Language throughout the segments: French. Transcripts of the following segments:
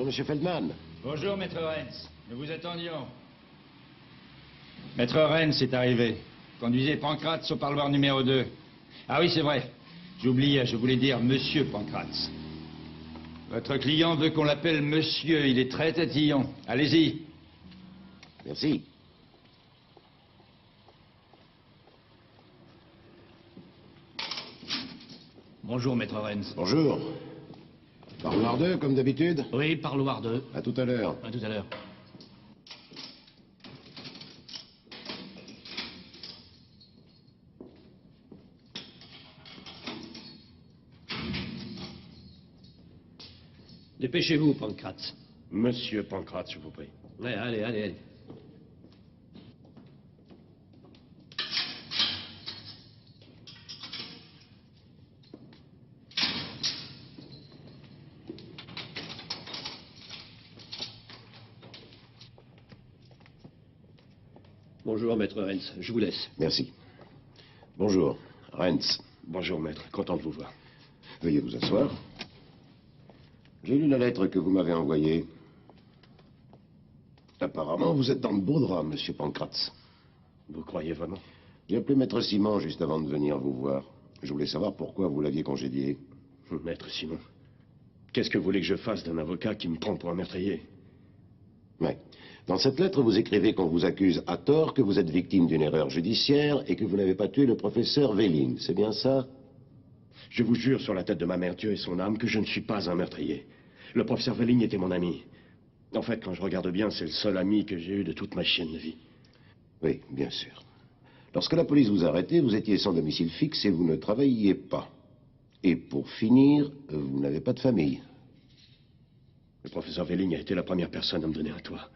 Bonjour, Monsieur Feldman. Bonjour, Maître Renz. Nous vous attendions. Maître Renz est arrivé. Conduisez Pancratz au parloir numéro 2. Ah oui, c'est vrai. J'oubliais, je voulais dire Monsieur Pancratz. Votre client veut qu'on l'appelle Monsieur. Il est très tatillon. Allez-y. Merci. Bonjour, Maître Renz. Bonjour. Parloir 2, comme d'habitude? Oui, parloir 2. À tout à l'heure. À tout à l'heure. Dépêchez-vous, Pancratz. Monsieur Pancratz, je vous prie. Ouais, allez, allez, allez. Bonjour, Maître Renz. Je vous laisse. Merci. Bonjour, Renz. Bonjour, maître. Content de vous voir. Veuillez vous asseoir. J'ai lu la lettre que vous m'avez envoyée. Apparemment, vous êtes dans de beaux draps, Monsieur Pancratz. Vous croyez vraiment? J'ai appelé Maître Simon juste avant de venir vous voir. Je voulais savoir pourquoi vous l'aviez congédié. Maître Simon, qu'est-ce que vous voulez que je fasse d'un avocat qui me prend pour un meurtrier? Ouais. Dans cette lettre, vous écrivez qu'on vous accuse à tort que vous êtes victime d'une erreur judiciaire et que vous n'avez pas tué le professeur Velling. C'est bien ça? Je vous jure sur la tête de ma mère, Dieu et son âme, que je ne suis pas un meurtrier. Le professeur Velling était mon ami. En fait, quand je regarde bien, c'est le seul ami que j'ai eu de toute ma chienne de vie. Oui, bien sûr. Lorsque la police vous a arrêté, vous étiez sans domicile fixe et vous ne travailliez pas. Et pour finir, vous n'avez pas de famille. Le professeur Velling a été la première personne à me donner un toit.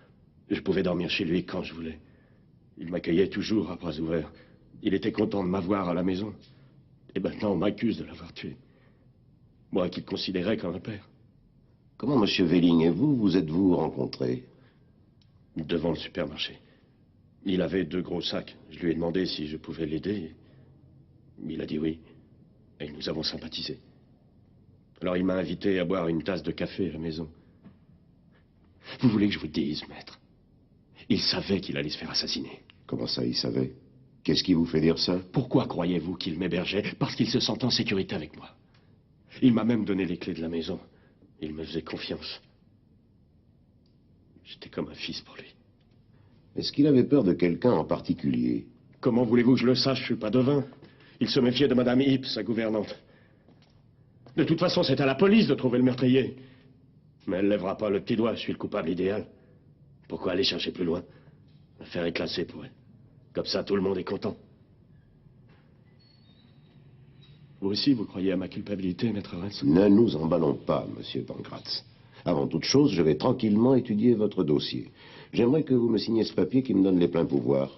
Je pouvais dormir chez lui quand je voulais. Il m'accueillait toujours à bras ouverts. Il était content de m'avoir à la maison. Et maintenant, on m'accuse de l'avoir tué. Moi qu'il considérait comme un père. Comment M. Velling et vous, vous êtes-vous rencontrés? Devant le supermarché. Il avait 2 gros sacs. Je lui ai demandé si je pouvais l'aider. Il a dit oui. Et nous avons sympathisé. Alors il m'a invité à boire une tasse de café à la maison. Vous voulez que je vous dise, maître? Il savait qu'il allait se faire assassiner. Comment ça, il savait? Qu'est-ce qui vous fait dire ça? Pourquoi croyez-vous qu'il m'hébergeait? Parce qu'il se sentait en sécurité avec moi. Il m'a même donné les clés de la maison. Il me faisait confiance. J'étais comme un fils pour lui. Est-ce qu'il avait peur de quelqu'un en particulier? Comment voulez-vous que je le sache? Je suis pas devin. Il se méfiait de Madame Hipp, sa gouvernante. De toute façon, c'est à la police de trouver le meurtrier. Mais elle lèvera pas le petit doigt, je suis le coupable idéal. Pourquoi aller chercher plus loin? L'affaire est classée pour elle. Comme ça, tout le monde est content. Vous aussi, vous croyez à ma culpabilité, maître Renz? Ne nous emballons pas, Monsieur Pancratz. Avant toute chose, je vais tranquillement étudier votre dossier. J'aimerais que vous me signiez ce papier qui me donne les pleins pouvoirs.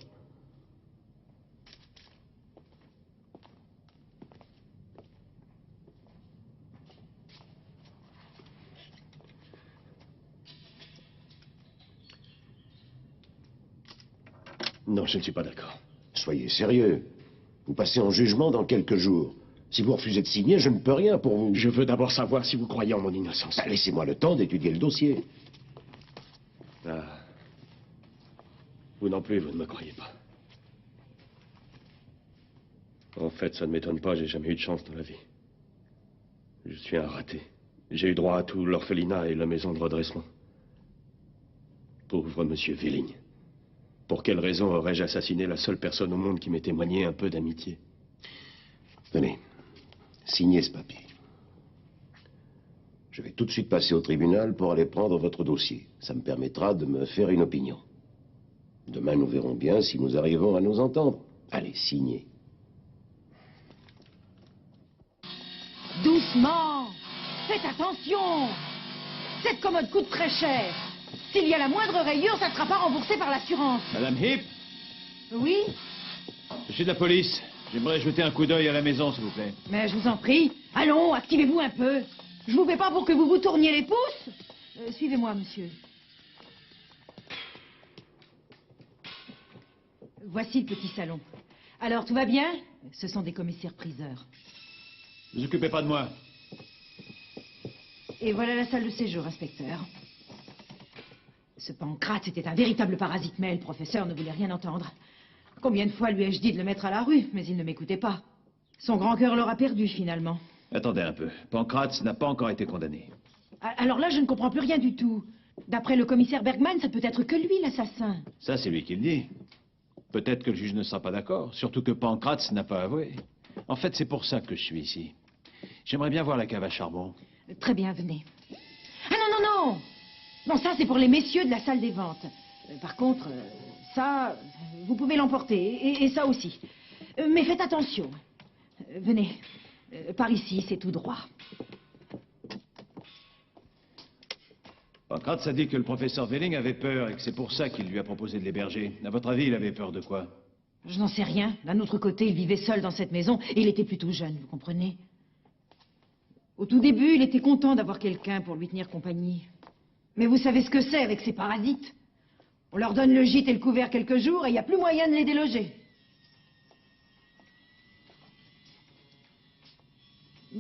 Non, je ne suis pas d'accord. Soyez sérieux. Vous passez en jugement dans quelques jours. Si vous refusez de signer, je ne peux rien pour vous. Je veux d'abord savoir si vous croyez en mon innocence. Ben, laissez-moi le temps d'étudier le dossier. Ah. Vous non plus, vous ne me croyez pas. En fait, ça ne m'étonne pas, j'ai jamais eu de chance dans la vie. Je suis un raté. J'ai eu droit à tout l'orphelinat et la maison de redressement. Pauvre monsieur Velling. Pour quelle raison aurais-je assassiné la seule personne au monde qui m'ait témoigné un peu d'amitié? Tenez, signez ce papier. Je vais tout de suite passer au tribunal pour aller prendre votre dossier. Ça me permettra de me faire une opinion. Demain, nous verrons bien si nous arrivons à nous entendre. Allez, signez. Doucement! Faites attention! Cette commode coûte très cher. S'il y a la moindre rayure, ça ne sera pas remboursé par l'assurance. Madame Hipp, Oui? je suis de la police. J'aimerais jeter un coup d'œil à la maison, s'il vous plaît. Mais je vous en prie. Allons, activez-vous un peu. Je vous fais pas pour que vous vous tourniez les pouces. Suivez-moi, monsieur. Voici le petit salon. Alors, tout va bien? Ce sont des commissaires-priseurs. Ne vous occupez pas de moi. Et voilà la salle de séjour, inspecteur. Ce Pancrate était un véritable parasite, mais le professeur ne voulait rien entendre. Combien de fois lui ai-je dit de le mettre à la rue, mais il ne m'écoutait pas. Son grand cœur l'aura perdu, finalement. Attendez un peu. Pancrate n'a pas encore été condamné. Alors là, je ne comprends plus rien du tout. D'après le commissaire Bergman, ça peut être que lui, l'assassin. Ça, c'est lui qui le dit. Peut-être que le juge ne sera pas d'accord, surtout que Pancrate n'a pas avoué. En fait, c'est pour ça que je suis ici. J'aimerais bien voir la cave à charbon. Très bien, venez. Ah non, non, non! Non, ça, c'est pour les messieurs de la salle des ventes. Par contre, ça, vous pouvez l'emporter, et ça aussi. Mais faites attention. Venez. Par ici, c'est tout droit. Pancrate a dit que le professeur Welling avait peur et que c'est pour ça qu'il lui a proposé de l'héberger. À votre avis, il avait peur de quoi? Je n'en sais rien. D'un autre côté, il vivait seul dans cette maison et il était plutôt jeune, vous comprenez? Au tout début, il était content d'avoir quelqu'un pour lui tenir compagnie. Mais vous savez ce que c'est avec ces parasites? On leur donne le gîte et le couvert quelques jours et il n'y a plus moyen de les déloger.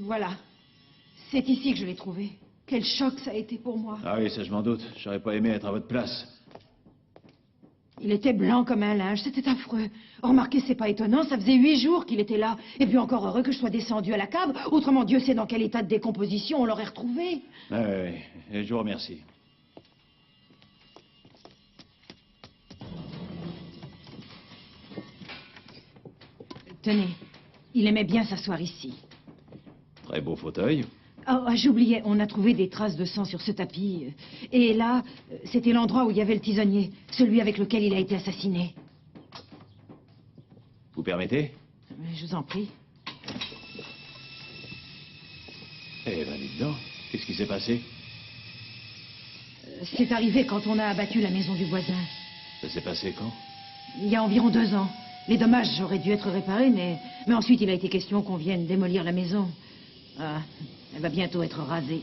Voilà. C'est ici que je l'ai trouvé. Quel choc ça a été pour moi. Ah oui, ça je m'en doute. J'aurais pas aimé être à votre place. Il était blanc comme un linge, c'était affreux. Remarquez, c'est pas étonnant, ça faisait 8 jours qu'il était là. Et puis encore heureux que je sois descendu à la cave, autrement Dieu sait dans quel état de décomposition on l'aurait retrouvé. Ah oui, et je vous remercie. Tenez, il aimait bien s'asseoir ici. Très beau fauteuil. Oh, j'oubliais, on a trouvé des traces de sang sur ce tapis. Et là, c'était l'endroit où il y avait le tisonnier, celui avec lequel il a été assassiné. Vous permettez? Je vous en prie. Eh ben, dites donc, qu'est-ce qui s'est passé? C'est arrivé quand on a abattu la maison du voisin. Ça s'est passé quand? Il y a environ 2 ans. Les dommages auraient dû être réparés, mais ensuite il a été question qu'on vienne démolir la maison. Ah, elle va bientôt être rasée.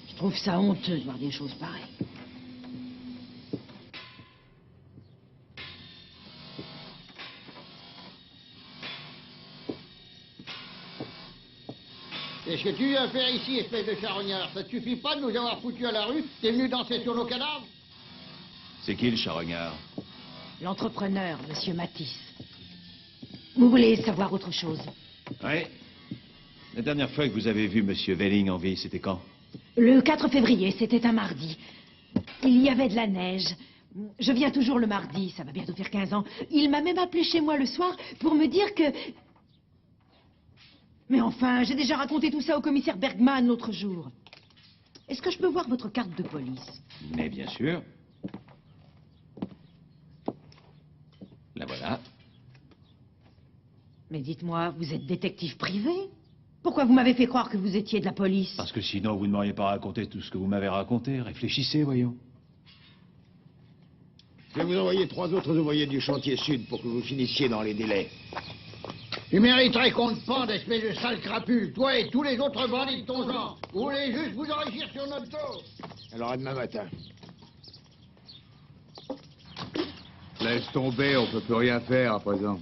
Je trouve ça honteux de voir des choses pareilles. Qu'est-ce que tu viens faire ici, espèce de charognard? Ça te suffit pas de nous avoir foutus à la rue? T'es venu danser sur nos cadavres? C'est qui le charognard? L'entrepreneur, monsieur Matisse. Vous voulez savoir autre chose? Oui. La dernière fois que vous avez vu monsieur Welling en vie, c'était quand? Le 4 février, c'était un mardi. Il y avait de la neige. Je viens toujours le mardi, ça va bientôt faire 15 ans. Il m'a même appelé chez moi le soir pour me dire que... Mais enfin, j'ai déjà raconté tout ça au commissaire Bergman l'autre jour. Est-ce que je peux voir votre carte de police? Mais bien sûr. La voilà. Mais dites-moi, vous êtes détective privé? Pourquoi vous m'avez fait croire que vous étiez de la police? Parce que sinon, vous ne m'auriez pas raconté tout ce que vous m'avez raconté. Réfléchissez, voyons. Je vais vous envoyer 3 autres ouvriers du chantier sud pour que vous finissiez dans les délais. Tu mériterais qu'on te pende, espèce de sale crapule, toi et tous les autres bandits de ton genre. Vous voulez juste vous enrichir sur notre dos? Alors à demain matin. Laisse tomber, on peut plus rien faire à présent.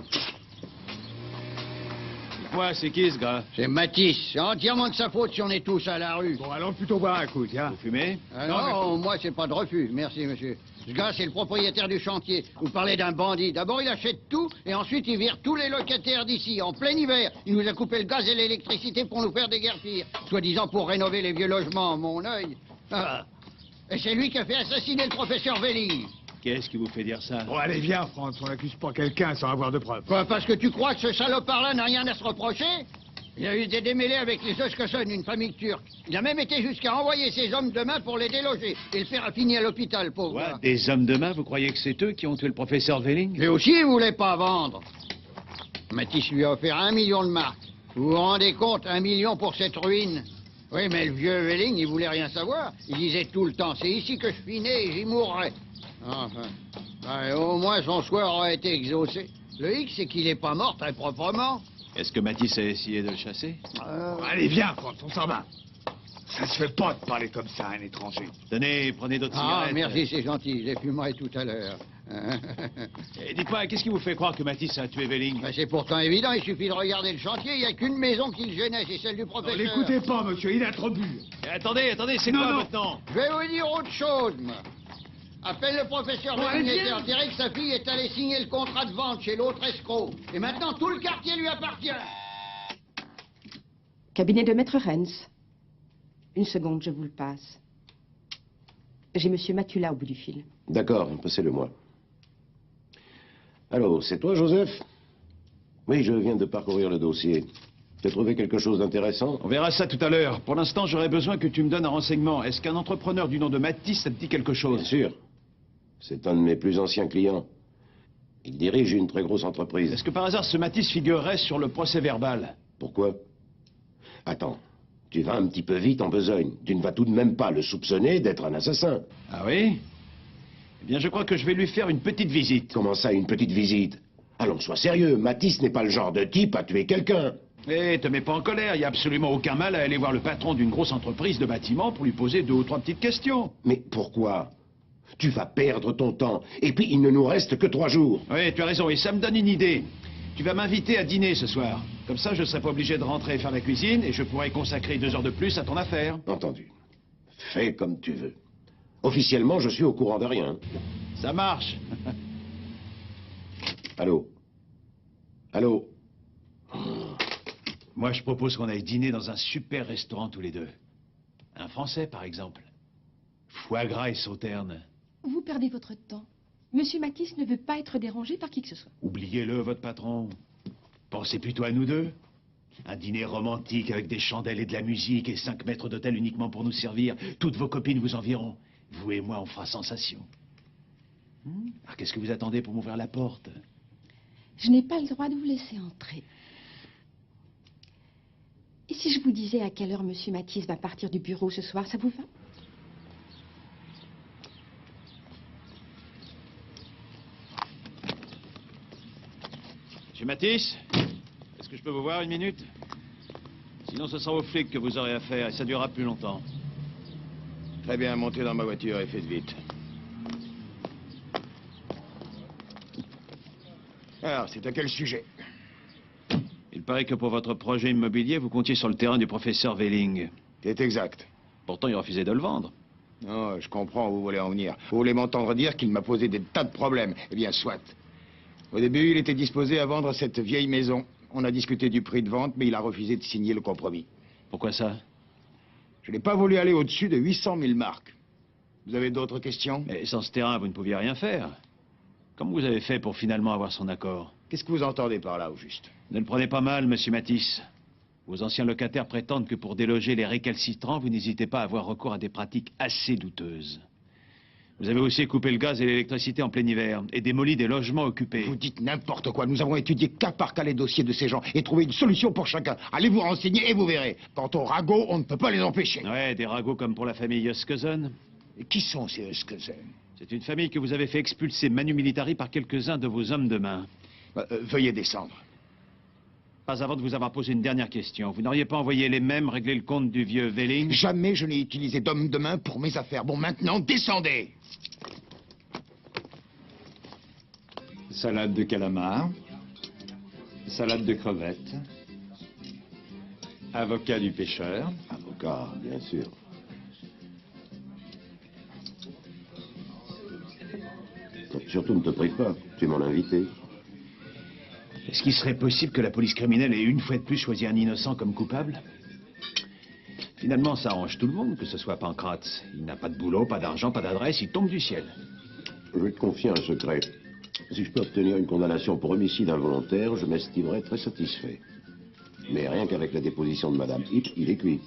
Moi, c'est qui ce gars? C'est Matisse, c'est entièrement de sa faute si on est tous à la rue. Bon, allons plutôt boire un coup, tiens. Vous fumez? Ah non, moi c'est pas de refus, merci monsieur. Ce gars c'est le propriétaire du chantier. Vous parlez d'un bandit. D'abord il achète tout et ensuite il vire tous les locataires d'ici. En plein hiver, il nous a coupé le gaz et l'électricité pour nous faire déguerpir. Soi-disant pour rénover les vieux logements, mon œil. Ah. Et c'est lui qui a fait assassiner le professeur Welling. Qu'est-ce qui vous fait dire ça? Bon, allez, viens, Franz, on n'accuse pas quelqu'un sans avoir de preuves. Quoi, parce que tu crois que ce salopard-là n'a rien à se reprocher? Il a eu des démêlés avec les Özkesen, une famille turque. Il a même été jusqu'à envoyer ses hommes de main pour les déloger. Et le père a fini à l'hôpital, pauvre. Quoi, des hommes de main? Vous croyez que c'est eux qui ont tué le professeur Welling? Lui aussi, il voulait pas vendre. Matisse lui a offert 1 million de marks. Vous vous rendez compte, 1 million pour cette ruine? Oui, mais le vieux Welling, il voulait rien savoir. Il disait tout le temps, c'est ici que je suis né et j'y mourrai. Enfin, ouais, au moins son souhait aura été exaucé. Le hic, c'est qu'il n'est pas mort très proprement. Est-ce que Matisse a essayé de le chasser? Allez, viens, Franz, on s'en va. Ça se fait pas de parler comme ça à un étranger. Tenez, prenez d'autres Ah, cigarettes. merci, c'est gentil. Je les fumerai tout à l'heure. Et dites-moi, qu'est-ce qui vous fait croire que Matisse a tué Welling? Ben, c'est pourtant évident, il suffit de regarder le chantier. Il n'y a qu'une maison qui le gênait, c'est celle du Ne professeur. l'écoutez pas, monsieur, il a trop bu. Attendez, c'est Non, quoi non. maintenant? Je vais vous dire autre chose, moi. Appelle le professeur Véling et dirai que sa fille est allée signer le contrat de vente chez l'autre escroc. Et maintenant, tout le quartier lui appartient. Cabinet de Maître Renz. Une seconde, je vous le passe. J'ai Monsieur Matula au bout du fil. D'accord, passez-le-moi. Allô, c'est toi, Joseph? Oui, je viens de parcourir le dossier. Tu as trouvé quelque chose d'intéressant? On verra ça tout à l'heure. Pour l'instant, j'aurais besoin que tu me donnes un renseignement. Est-ce qu'un entrepreneur du nom de Matisse, ça te dit quelque chose? Bien sûr. C'est un de mes plus anciens clients. Il dirige une très grosse entreprise. Est-ce que par hasard ce Matisse figurerait sur le procès verbal? Pourquoi? Attends, tu vas un petit peu vite en besogne. Tu ne vas tout de même pas le soupçonner d'être un assassin. Ah oui? Eh bien, je crois que je vais lui faire une petite visite. Comment ça, une petite visite? Allons, sois sérieux. Matisse n'est pas le genre de type à tuer quelqu'un. Eh, te mets pas en colère. Il n'y a absolument aucun mal à aller voir le patron d'une grosse entreprise de bâtiment pour lui poser 2 ou 3 petites questions. Mais pourquoi? Tu vas perdre ton temps. Et puis, il ne nous reste que 3 jours. Oui, tu as raison. Et ça me donne une idée. Tu vas m'inviter à dîner ce soir. Comme ça, je ne serai pas obligé de rentrer et faire la cuisine et je pourrai consacrer 2 heures de plus à ton affaire. Entendu. Fais comme tu veux. Officiellement, je suis au courant de rien. Ça marche. Allô? Allô? Moi, je propose qu'on aille dîner dans un super restaurant tous les deux. Un français, par exemple. Foie gras et sauterne. Vous perdez votre temps. Monsieur Matisse ne veut pas être dérangé par qui que ce soit. Oubliez-le, votre patron. Pensez plutôt à nous deux. Un dîner romantique avec des chandelles et de la musique et 5 mètres d'hôtel uniquement pour nous servir. Toutes vos copines vous enverront. Vous et moi, on fera sensation. Alors, qu'est-ce que vous attendez pour m'ouvrir la porte? Je n'ai pas le droit de vous laisser entrer. Et si je vous disais à quelle heure Monsieur Matisse va partir du bureau ce soir, ça vous va? Monsieur Matisse, est-ce que je peux vous voir 1 minute? Sinon, ce sera aux flics que vous aurez affaire et ça durera plus longtemps. Très bien, montez dans ma voiture et faites vite. Alors, c'est à quel sujet? Il paraît que pour votre projet immobilier, vous comptiez sur le terrain du professeur Véling. C'est exact. Pourtant, il refusait de le vendre. Non, je comprends où vous voulez en venir. Vous voulez m'entendre dire qu'il m'a posé des tas de problèmes. Eh bien, soit. Au début, il était disposé à vendre cette vieille maison. On a discuté du prix de vente, mais il a refusé de signer le compromis. Pourquoi ça? Je n'ai pas voulu aller au-dessus de 800 000 marks. Vous avez d'autres questions? Mais sans ce terrain, vous ne pouviez rien faire. Comment vous avez fait pour finalement avoir son accord? Qu'est-ce que vous entendez par là, au juste? Ne le prenez pas mal, monsieur Matisse. Vos anciens locataires prétendent que pour déloger les récalcitrants, vous n'hésitez pas à avoir recours à des pratiques assez douteuses. Vous avez aussi coupé le gaz et l'électricité en plein hiver et démoli des logements occupés. Vous dites n'importe quoi. Nous avons étudié cas par cas les dossiers de ces gens et trouvé une solution pour chacun. Allez vous renseigner et vous verrez. Quant aux ragots, on ne peut pas les empêcher. Ouais, des ragots comme pour la famille Yoskesen. Et qui sont ces Yoskesen? C'est une famille que vous avez fait expulser manu militari par quelques-uns de vos hommes de main. Veuillez descendre. Pas avant de vous avoir posé une dernière question. Vous n'auriez pas envoyé les mêmes régler le compte du vieux Véling? Jamais je n'ai utilisé d'homme de main pour mes affaires. Bon, maintenant, descendez. Salade de calamar, salade de crevettes, avocat du pêcheur. Avocat, bien sûr. Surtout ne te prive pas, tu es mon invité. Est-ce qu'il serait possible que la police criminelle ait une fois de plus choisi un innocent comme coupable? Finalement, ça arrange tout le monde, que ce soit Pancratz. Il n'a pas de boulot, pas d'argent, pas d'adresse, il tombe du ciel. Je vais te confier un secret. Si je peux obtenir une condamnation pour homicide involontaire, je m'estimerai très satisfait. Mais rien qu'avec la déposition de Madame Hipp, il est cuit.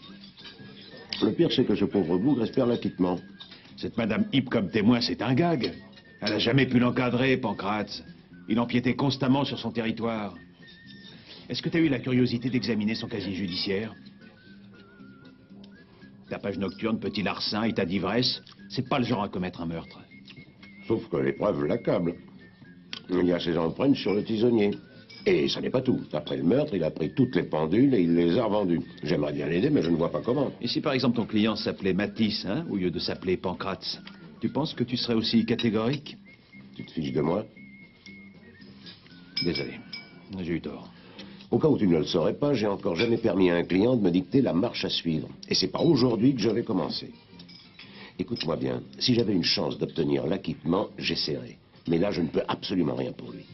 Le pire, c'est que ce pauvre bougre espère l'acquittement. Cette Madame Hipp comme témoin, c'est un gag. Elle n'a jamais pu l'encadrer, Pancratz. Il empiétait constamment sur son territoire. Est-ce que tu as eu la curiosité d'examiner son casier judiciaire? Tapage nocturne, petit larcin, état d'ivresse, c'est pas le genre à commettre un meurtre. Sauf que l'épreuve l'accable. Il y a ses empreintes sur le tisonnier. Et ça n'est pas tout. Après le meurtre, il a pris toutes les pendules et il les a revendues. J'aimerais bien l'aider, mais je ne vois pas comment. Et si par exemple ton client s'appelait Matisse, hein, au lieu de s'appeler Pancratz, tu penses que tu serais aussi catégorique? Tu te fiches de moi? Désolé, j'ai eu tort. Au cas où tu ne le saurais pas, j'ai encore jamais permis à un client de me dicter la marche à suivre. Et c'est pas aujourd'hui que je vais commencer. Écoute-moi bien, si j'avais une chance d'obtenir l'acquittement, j'essaierais. Mais là, je ne peux absolument rien pour lui.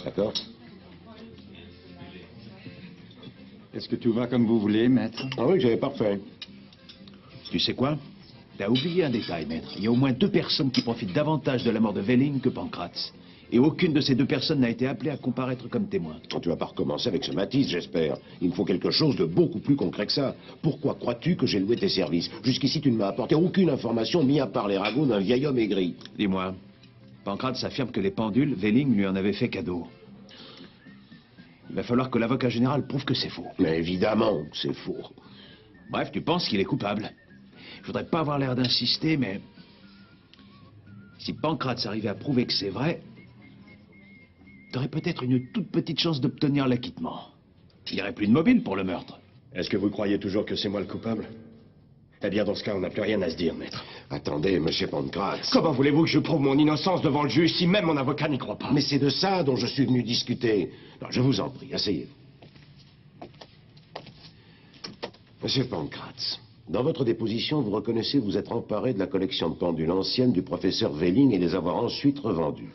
D'accord? Est-ce que tout va comme vous voulez, maître? Ah oui, j'avais parfait. Tu sais quoi? T'as oublié un détail, maître. Il y a au moins 2 personnes qui profitent davantage de la mort de Welling que Pancratz. Et aucune de ces 2 personnes n'a été appelée à comparaître comme témoin. Tu vas pas recommencer avec ce Matisse, j'espère. Il me faut quelque chose de beaucoup plus concret que ça. Pourquoi crois-tu que j'ai loué tes services? Jusqu'ici, tu ne m'as apporté aucune information, mis à part les ragots d'un vieil homme aigri. Dis-moi, Pancratz affirme que les pendules, Welling lui en avait fait cadeau. Il va falloir que l'avocat général prouve que c'est faux. Mais évidemment, c'est faux. Bref, tu penses qu'il est coupable. Je voudrais pas avoir l'air d'insister, mais... si Pancratz arrivait à prouver que c'est vrai, t'aurais peut-être une toute petite chance d'obtenir l'acquittement. Il n'y aurait plus de mobile pour le meurtre. Est-ce que vous croyez toujours que c'est moi le coupable? Eh bien, dans ce cas, on n'a plus rien à se dire, maître. Attendez, monsieur Pancratz. Comment voulez-vous que je prouve mon innocence devant le juge si même mon avocat n'y croit pas? Mais c'est de ça dont je suis venu discuter. Non, je vous en prie, asseyez-vous. Monsieur Pancratz, dans votre déposition, vous reconnaissez vous être emparé de la collection de pendules anciennes du professeur Welling et les avoir ensuite revendues.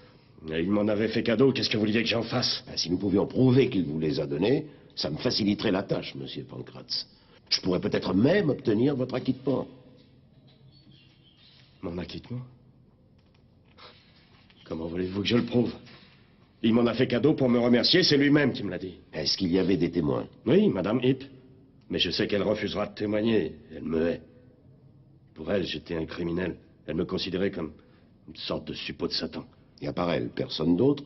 Et il m'en avait fait cadeau, qu'est-ce que vous vouliez que j'en fasse? Si nous pouvions prouver qu'il vous les a données, ça me faciliterait la tâche, monsieur Pancratz. Je pourrais peut-être même obtenir votre acquittement. Mon acquittement? Comment voulez-vous que je le prouve? Il m'en a fait cadeau pour me remercier, c'est lui-même qui me l'a dit. Est-ce qu'il y avait des témoins? Oui, Madame Hip. Mais je sais qu'elle refusera de témoigner. Elle me hait. Pour elle, j'étais un criminel. Elle me considérait comme une sorte de suppôt de Satan. Et à part elle, personne d'autre?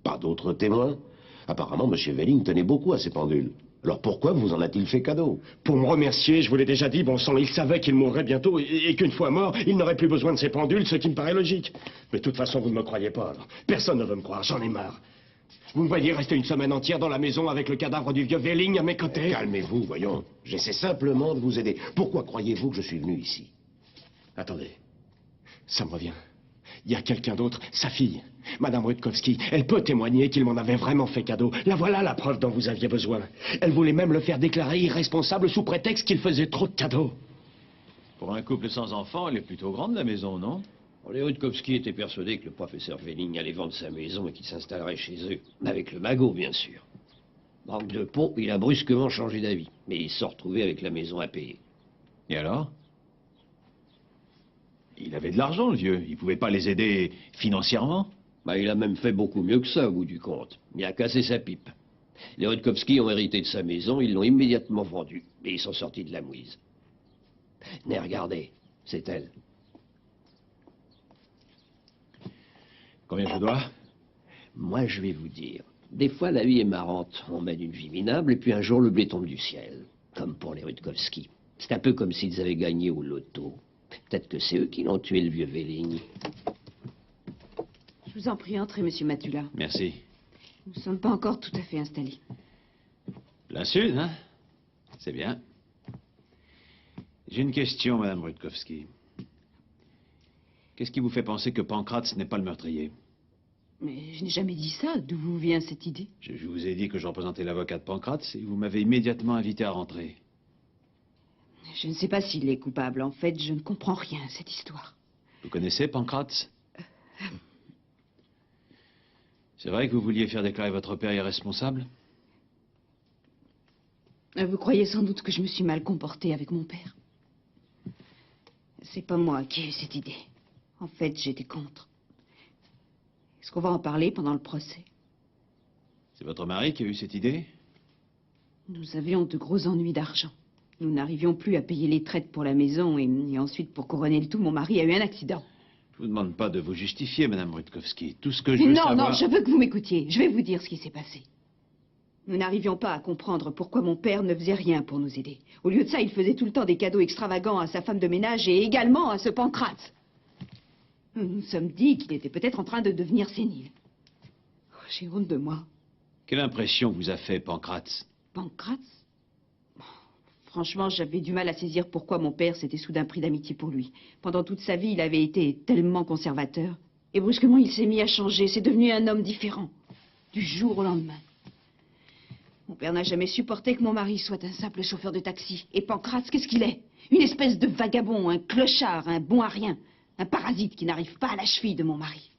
Pas d'autres témoins? Apparemment, M. Welling tenait beaucoup à ces pendules. Alors pourquoi vous en a-t-il fait cadeau? Pour me remercier, je vous l'ai déjà dit, bon sang, il savait qu'il mourrait bientôt et qu'une fois mort, il n'aurait plus besoin de ces pendules, ce qui me paraît logique. Mais de toute façon, vous ne me croyez pas, alors. Personne ne veut me croire, j'en ai marre. Vous me voyez rester une semaine entière dans la maison avec le cadavre du vieux Welling à mes côtés? Calmez-vous, voyons. J'essaie simplement de vous aider. Pourquoi croyez-vous que je suis venu ici? Attendez, ça me revient. Il y a quelqu'un d'autre, sa fille, Madame Rutkowski. Elle peut témoigner qu'il m'en avait vraiment fait cadeau. La voilà la preuve dont vous aviez besoin. Elle voulait même le faire déclarer irresponsable sous prétexte qu'il faisait trop de cadeaux. Pour un couple sans enfants, elle est plutôt grande, la maison, non? Les Rutkowski étaient persuadés que le professeur Welling allait vendre sa maison et qu'il s'installerait chez eux. Avec le magot, bien sûr. Manque de peau, il a brusquement changé d'avis. Mais il s'est retrouvé avec la maison à payer. Et alors? Il avait de l'argent, le vieux. Il pouvait pas les aider financièrement? Il a même fait beaucoup mieux que ça, au bout du compte. Il a cassé sa pipe. Les Rutkowski ont hérité de sa maison, ils l'ont immédiatement vendue. Et ils sont sortis de la mouise. Mais regardez, c'est elle. Combien je dois? Moi, je vais vous dire. Des fois, la vie est marrante. On mène une vie minable, et puis un jour, le blé tombe du ciel. Comme pour les Rutkowski. C'est un peu comme s'ils avaient gagné au loto. Peut-être que c'est eux qui l'ont tué, le vieux Welling. Je vous en prie, entrez, monsieur Matula. Merci. Nous ne sommes pas encore tout à fait installés. La Sud, hein? C'est bien. J'ai une question, Madame Rutkowski. Qu'est-ce qui vous fait penser que Pancratz n'est pas le meurtrier? Mais je n'ai jamais dit ça. D'où vous vient cette idée? Je vous ai dit que je représentais l'avocat de Pancratz et vous m'avez immédiatement invité à rentrer. Je ne sais pas s'il est coupable. En fait, je ne comprends rien à cette histoire. Vous connaissez Pancratz? C'est vrai que vous vouliez faire déclarer votre père irresponsable? Vous croyez sans doute que je me suis mal comportée avec mon père. C'est pas moi qui ai eu cette idée. En fait, j'étais contre. Est-ce qu'on va en parler pendant le procès? C'est votre mari qui a eu cette idée? Nous avions de gros ennuis d'argent. Nous n'arrivions plus à payer les traites pour la maison et ensuite, pour couronner le tout, mon mari a eu un accident. Je vous demande pas de vous justifier, Madame Rutkowski. Tout ce que je veux savoir... Non, je veux que vous m'écoutiez. Je vais vous dire ce qui s'est passé. Nous n'arrivions pas à comprendre pourquoi mon père ne faisait rien pour nous aider. Au lieu de ça, il faisait tout le temps des cadeaux extravagants à sa femme de ménage et également à ce Pancratz. Nous nous sommes dit qu'il était peut-être en train de devenir sénile. Oh, j'ai honte de moi. Quelle impression vous a fait Pancratz? Pancratz? Franchement, j'avais du mal à saisir pourquoi mon père s'était soudain pris d'amitié pour lui. Pendant toute sa vie, il avait été tellement conservateur. Et brusquement, il s'est mis à changer. C'est devenu un homme différent. Du jour au lendemain. Mon père n'a jamais supporté que mon mari soit un simple chauffeur de taxi. Et Pancratz, qu'est-ce qu'il est? Une espèce de vagabond, un clochard, un bon à rien. Un parasite qui n'arrive pas à la cheville de mon mari.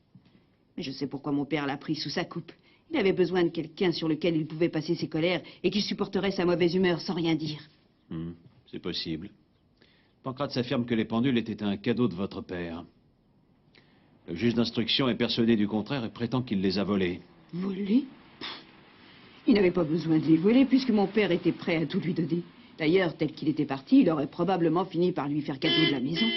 Mais je sais pourquoi mon père l'a pris sous sa coupe. Il avait besoin de quelqu'un sur lequel il pouvait passer ses colères et qui supporterait sa mauvaise humeur sans rien dire. C'est possible. Pancrate affirme que les pendules étaient un cadeau de votre père. Le juge d'instruction est persuadé du contraire et prétend qu'il les a volés. Volés? Il n'avait pas besoin de les voler puisque mon père était prêt à tout lui donner. D'ailleurs, tel qu'il était parti, il aurait probablement fini par lui faire cadeau de la maison.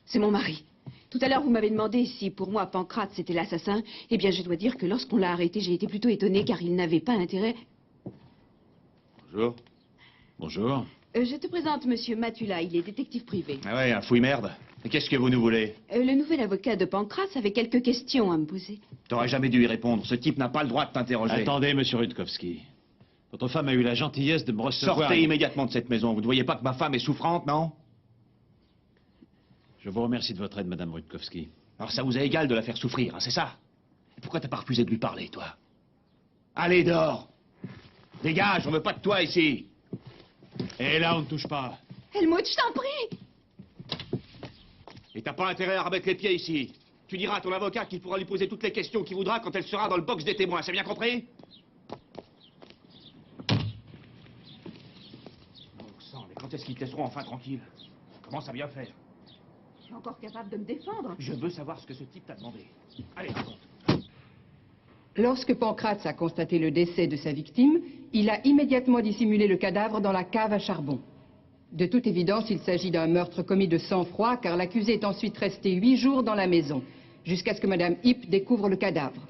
C'est mon mari. Tout à l'heure, vous m'avez demandé si, pour moi, Pancrate, c'était l'assassin. Eh bien, je dois dire que lorsqu'on l'a arrêté, j'ai été plutôt étonnée car il n'avait pas intérêt... Bonjour. Bonjour. Je te présente Monsieur Matula, il est détective privé. Ah ouais, un fouille-merde. Et qu'est-ce que vous nous voulez? Le nouvel avocat de Pancrate avait quelques questions à me poser. T'aurais jamais dû y répondre. Ce type n'a pas le droit de t'interroger. Attendez, monsieur Rutkowski. Votre femme a eu la gentillesse de me recevoir... Sortez immédiatement de cette maison. Vous ne voyez pas que ma femme est souffrante, non? Je vous remercie de votre aide, madame Rutkowski. Alors ça vous est égal de la faire souffrir, hein, c'est ça? Et pourquoi t'as pas refusé de lui parler, toi? Allez, dehors! Dégage, on veut pas de toi ici! Et là, on ne touche pas. Helmut, je t'en prie! Et t'as pas intérêt à remettre les pieds ici. Tu diras à ton avocat qu'il pourra lui poser toutes les questions qu'il voudra quand elle sera dans le box des témoins, c'est bien compris? Bon sang, mais quand est-ce qu'ils te laisseront enfin tranquille? Commence à bien faire. Je suis encore capable de me défendre. Je veux savoir ce que ce type t'a demandé. Allez, raconte. Lorsque Pancrate a constaté le décès de sa victime, il a immédiatement dissimulé le cadavre dans la cave à charbon. De toute évidence, il s'agit d'un meurtre commis de sang-froid, car l'accusé est ensuite resté 8 jours dans la maison, jusqu'à ce que Madame Hipp découvre le cadavre.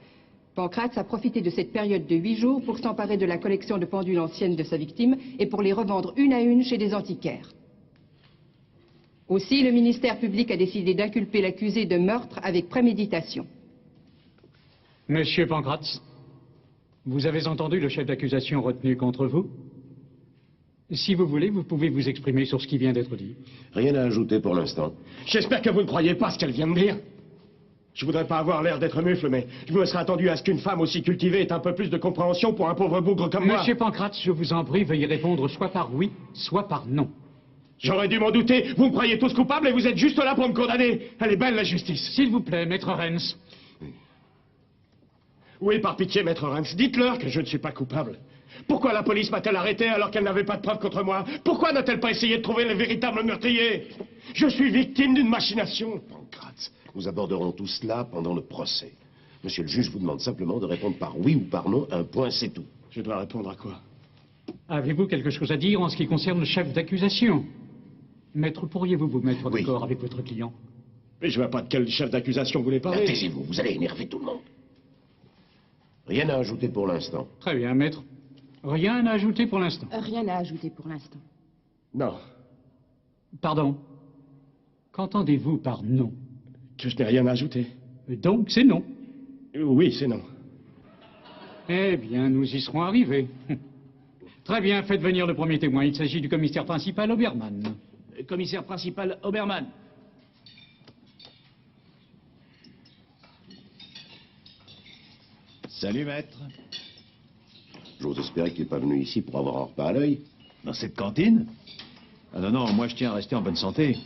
Pancrate a profité de cette période de 8 jours pour s'emparer de la collection de pendules anciennes de sa victime et pour les revendre une à une chez des antiquaires. Aussi, le ministère public a décidé d'inculper l'accusé de meurtre avec préméditation. Monsieur Pancrate, vous avez entendu le chef d'accusation retenu contre vous? Si vous voulez, vous pouvez vous exprimer sur ce qui vient d'être dit. Rien à ajouter pour l'instant. J'espère que vous ne croyez pas ce qu'elle vient de dire. Je voudrais pas avoir l'air d'être mufle, mais je me serais attendu à ce qu'une femme aussi cultivée ait un peu plus de compréhension pour un pauvre bougre comme moi. Monsieur Pancrate, je vous en prie, veuillez répondre soit par oui, soit par non. J'aurais dû m'en douter. Vous me croyez tous coupables et vous êtes juste là pour me condamner. Elle est belle, la justice. S'il vous plaît, maître Rennes. Oui, par pitié, maître Rennes, dites-leur que je ne suis pas coupable. Pourquoi la police m'a-t-elle arrêté alors qu'elle n'avait pas de preuves contre moi? Pourquoi n'a-t-elle pas essayé de trouver les véritables meurtriers? Je suis victime d'une machination. Pancrate, nous aborderons tout cela pendant le procès. Monsieur le juge vous demande simplement de répondre par oui ou par non, un point, c'est tout. Je dois répondre à quoi? Avez-vous quelque chose à dire en ce qui concerne le chef d'accusation? Maître, pourriez-vous vous mettre d'accord avec votre client? Mais je vois pas de quel chef d'accusation vous voulez parler. Taisez-vous, vous allez énerver tout le monde. Rien à ajouter pour l'instant. Très bien, maître. Rien à ajouter pour l'instant. Rien à ajouter pour l'instant. Non. Pardon. Qu'entendez-vous par non? Que je n'ai rien à ajouter. Donc, c'est non. Oui, c'est non. Eh bien, nous y serons arrivés. Très bien, faites venir le premier témoin. Il s'agit du commissaire principal Obermann. Commissaire principal Obermann. Salut, maître. J'ose espérer qu'il n'est pas venu ici pour avoir un repas à l'œil. Dans cette cantine? Ah non, non, moi je tiens à rester en bonne santé.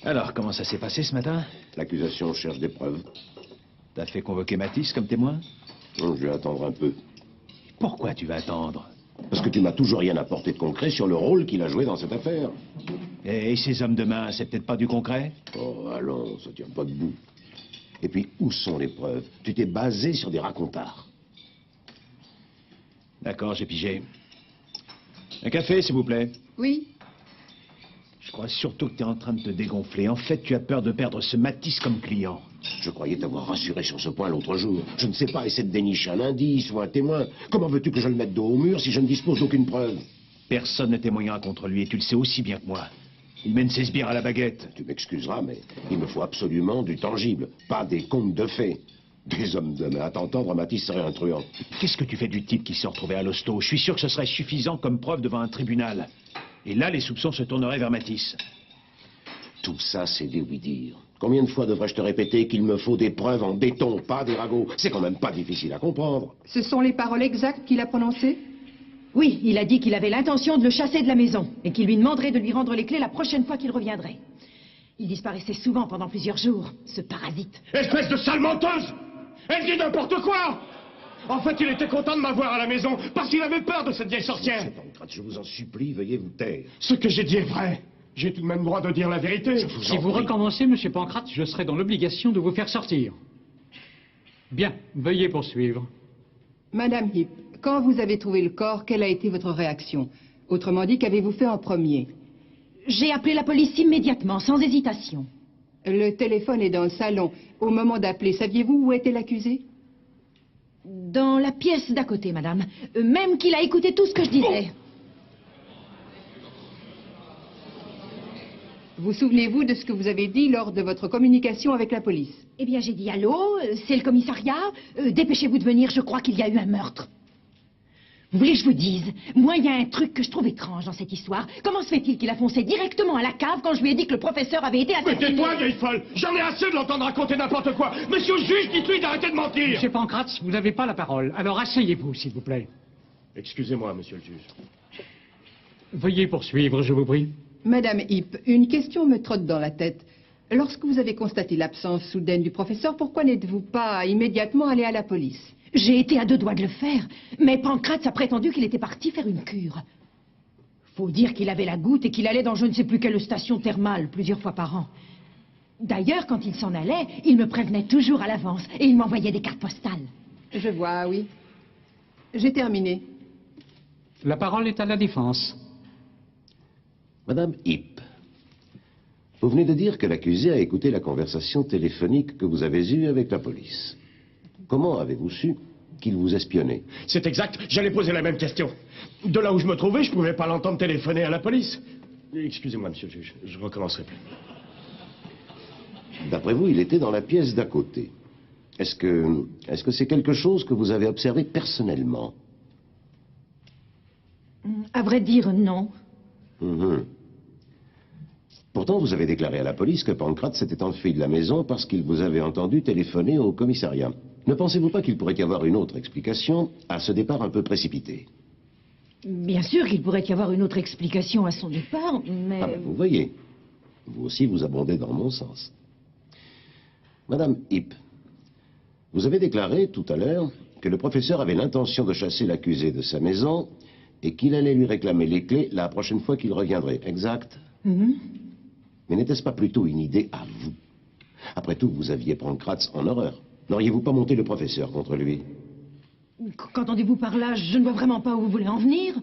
Alors, comment ça s'est passé ce matin? L'accusation cherche des preuves. T'as fait convoquer Matisse comme témoin? Non, je vais attendre un peu. Pourquoi tu vas attendre? Parce que tu m'as toujours rien apporté de concret sur le rôle qu'il a joué dans cette affaire. Et ces hommes de main, c'est peut-être pas du concret? Oh, allons, ça tient pas debout. Et puis, où sont les preuves? Tu t'es basé sur des racontards. D'accord, j'ai pigé. Un café, s'il vous plaît. Oui. Je crois surtout que tu es en train de te dégonfler. En fait, tu as peur de perdre ce Matisse comme client. Je croyais t'avoir rassuré sur ce point l'autre jour. Je ne sais pas, essaie de dénicher un indice ou un témoin. Comment veux-tu que je le mette dos au mur si je ne dispose d'aucune preuve? Personne ne témoignera contre lui et tu le sais aussi bien que moi. Il mène ses sbires à la baguette. Tu m'excuseras, mais il me faut absolument du tangible, pas des contes de fées. Des hommes de main à t'entendre, Matisse serait un truand. Qu'est-ce que tu fais du type qui s'est retrouvé à l'hosto? Je suis sûr que ce serait suffisant comme preuve devant un tribunal. Et là, les soupçons se tourneraient vers Matisse. Tout ça, c'est des oui-dire. Combien de fois devrais-je te répéter qu'il me faut des preuves en béton, pas des ragots? C'est quand même pas difficile à comprendre. Ce sont les paroles exactes qu'il a prononcées? Oui, il a dit qu'il avait l'intention de le chasser de la maison et qu'il lui demanderait de lui rendre les clés la prochaine fois qu'il reviendrait. Il disparaissait souvent pendant plusieurs jours, ce parasite. Espèce de sale menteuse! Elle dit n'importe quoi! En fait, il était content de m'avoir à la maison parce qu'il avait peur de cette vieille sorcière. Monsieur Pancratz, je vous en supplie, veuillez vous taire. Ce que j'ai dit est vrai. J'ai tout de même droit de dire la vérité. Si vous recommencez, monsieur Pancratz, je serai dans l'obligation de vous faire sortir. Bien, veuillez poursuivre. Madame Heap, quand vous avez trouvé le corps, quelle a été votre réaction? Autrement dit, qu'avez-vous fait en premier? J'ai appelé la police immédiatement, sans hésitation. Le téléphone est dans le salon. Au moment d'appeler, saviez-vous où était l'accusé? Dans la pièce d'à côté, madame. Même qu'il a écouté tout ce que je disais. Vous souvenez-vous de ce que vous avez dit lors de votre communication avec la police? Eh bien, j'ai dit allô, c'est le commissariat. Dépêchez-vous de venir, je crois qu'il y a eu un meurtre. Vous voulez que je vous dise? Moi, il y a un truc que je trouve étrange dans cette histoire. Comment se fait-il qu'il a foncé directement à la cave quand je lui ai dit que le professeur avait été assassiné? Mais tais-toi, vieille folle! J'en ai assez de l'entendre raconter n'importe quoi! Monsieur le juge, dites-lui d'arrêter de mentir! Monsieur Pancratz, vous n'avez pas la parole, alors asseyez-vous, s'il vous plaît. Excusez-moi, monsieur le juge. Veuillez poursuivre, je vous prie. Madame Heap, une question me trotte dans la tête. Lorsque vous avez constaté l'absence soudaine du professeur, pourquoi n'êtes-vous pas immédiatement allé à la police? J'ai été à deux doigts de le faire, mais Pancratz a prétendu qu'il était parti faire une cure. Faut dire qu'il avait la goutte et qu'il allait dans je ne sais plus quelle station thermale plusieurs fois par an. D'ailleurs, quand il s'en allait, il me prévenait toujours à l'avance et il m'envoyait des cartes postales. Je vois, oui. J'ai terminé. La parole est à la défense. Madame Heap, vous venez de dire que l'accusé a écouté la conversation téléphonique que vous avez eue avec la police. Comment avez-vous su qu'il vous espionnait? C'est exact, j'allais poser la même question. De là où je me trouvais, je ne pouvais pas l'entendre téléphoner à la police. Excusez-moi, monsieur le juge, je recommencerai plus. D'après vous, il était dans la pièce d'à côté. Est-ce que c'est quelque chose que vous avez observé personnellement? À vrai dire, non. Pourtant, vous avez déclaré à la police que Pancratz s'était enfui de la maison parce qu'il vous avait entendu téléphoner au commissariat. Ne pensez-vous pas qu'il pourrait y avoir une autre explication à ce départ un peu précipité? Bien sûr qu'il pourrait y avoir une autre explication à son départ, mais... Ah ben, vous voyez, vous aussi vous abondez dans mon sens. Madame Heap, vous avez déclaré tout à l'heure que le professeur avait l'intention de chasser l'accusé de sa maison et qu'il allait lui réclamer les clés la prochaine fois qu'il reviendrait, exact? Mais n'était-ce pas plutôt une idée à vous? Après tout, vous aviez Pancratz en horreur. N'auriez-vous pas monté le professeur contre lui? Qu'entendez-vous par là? Je ne vois vraiment pas où vous voulez en venir.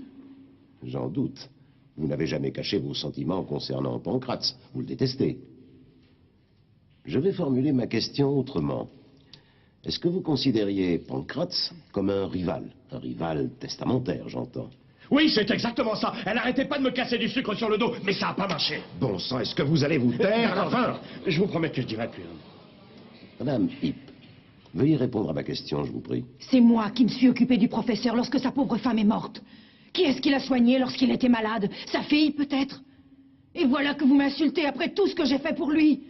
J'en doute. Vous n'avez jamais caché vos sentiments concernant Pancratz. Vous le détestez. Je vais formuler ma question autrement. Est-ce que vous considériez Pancratz comme un rival testamentaire, j'entends? Oui, c'est exactement ça. Elle n'arrêtait pas de me casser du sucre sur le dos, mais ça n'a pas marché. Bon sang, est-ce que vous allez vous taire? Enfin, je vous promets que je dirai plus. Madame Heap, veuillez répondre à ma question, je vous prie. C'est moi qui me suis occupé du professeur lorsque sa pauvre femme est morte. Qui est-ce qui l'a soigné lorsqu'il était malade? Sa fille, peut-être? Et voilà que vous m'insultez après tout ce que j'ai fait pour lui.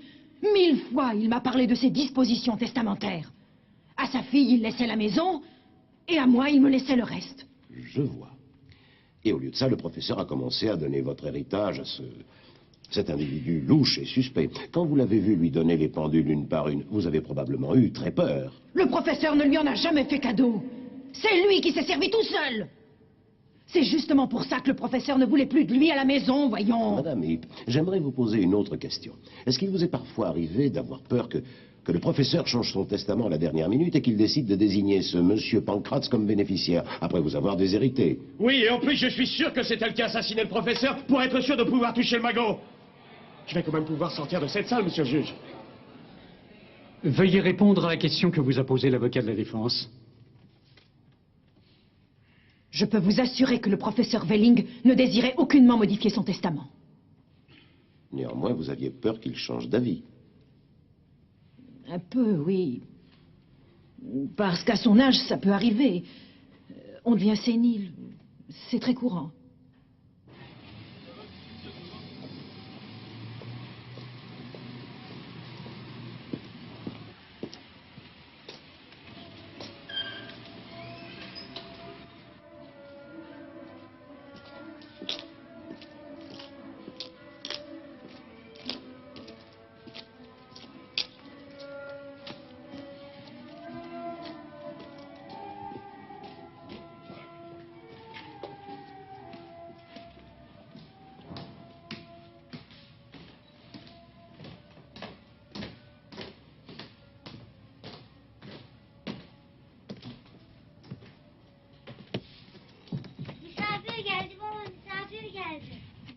1000 fois, il m'a parlé de ses dispositions testamentaires. À sa fille, il laissait la maison, et à moi, il me laissait le reste. Je vois. Et au lieu de ça, le professeur a commencé à donner votre héritage à cet individu louche et suspect. Quand vous l'avez vu lui donner les pendules une par une, vous avez probablement eu très peur. Le professeur ne lui en a jamais fait cadeau. C'est lui qui s'est servi tout seul. C'est justement pour ça que le professeur ne voulait plus de lui à la maison, voyons. Madame Heap, j'aimerais vous poser une autre question. Est-ce qu'il vous est parfois arrivé d'avoir peur que le professeur change son testament à la dernière minute et qu'il décide de désigner ce monsieur Pancratz comme bénéficiaire, après vous avoir déshérité? Oui, et en plus, je suis sûr que c'est elle qui a assassiné le professeur pour être sûr de pouvoir toucher le magot. Je vais quand même pouvoir sortir de cette salle, monsieur le juge. Veuillez répondre à la question que vous a posée l'avocat de la défense. Je peux vous assurer que le professeur Welling ne désirait aucunement modifier son testament. Néanmoins, vous aviez peur qu'il change d'avis. Un peu, oui. Parce qu'à son âge, ça peut arriver. On devient sénile. C'est très courant.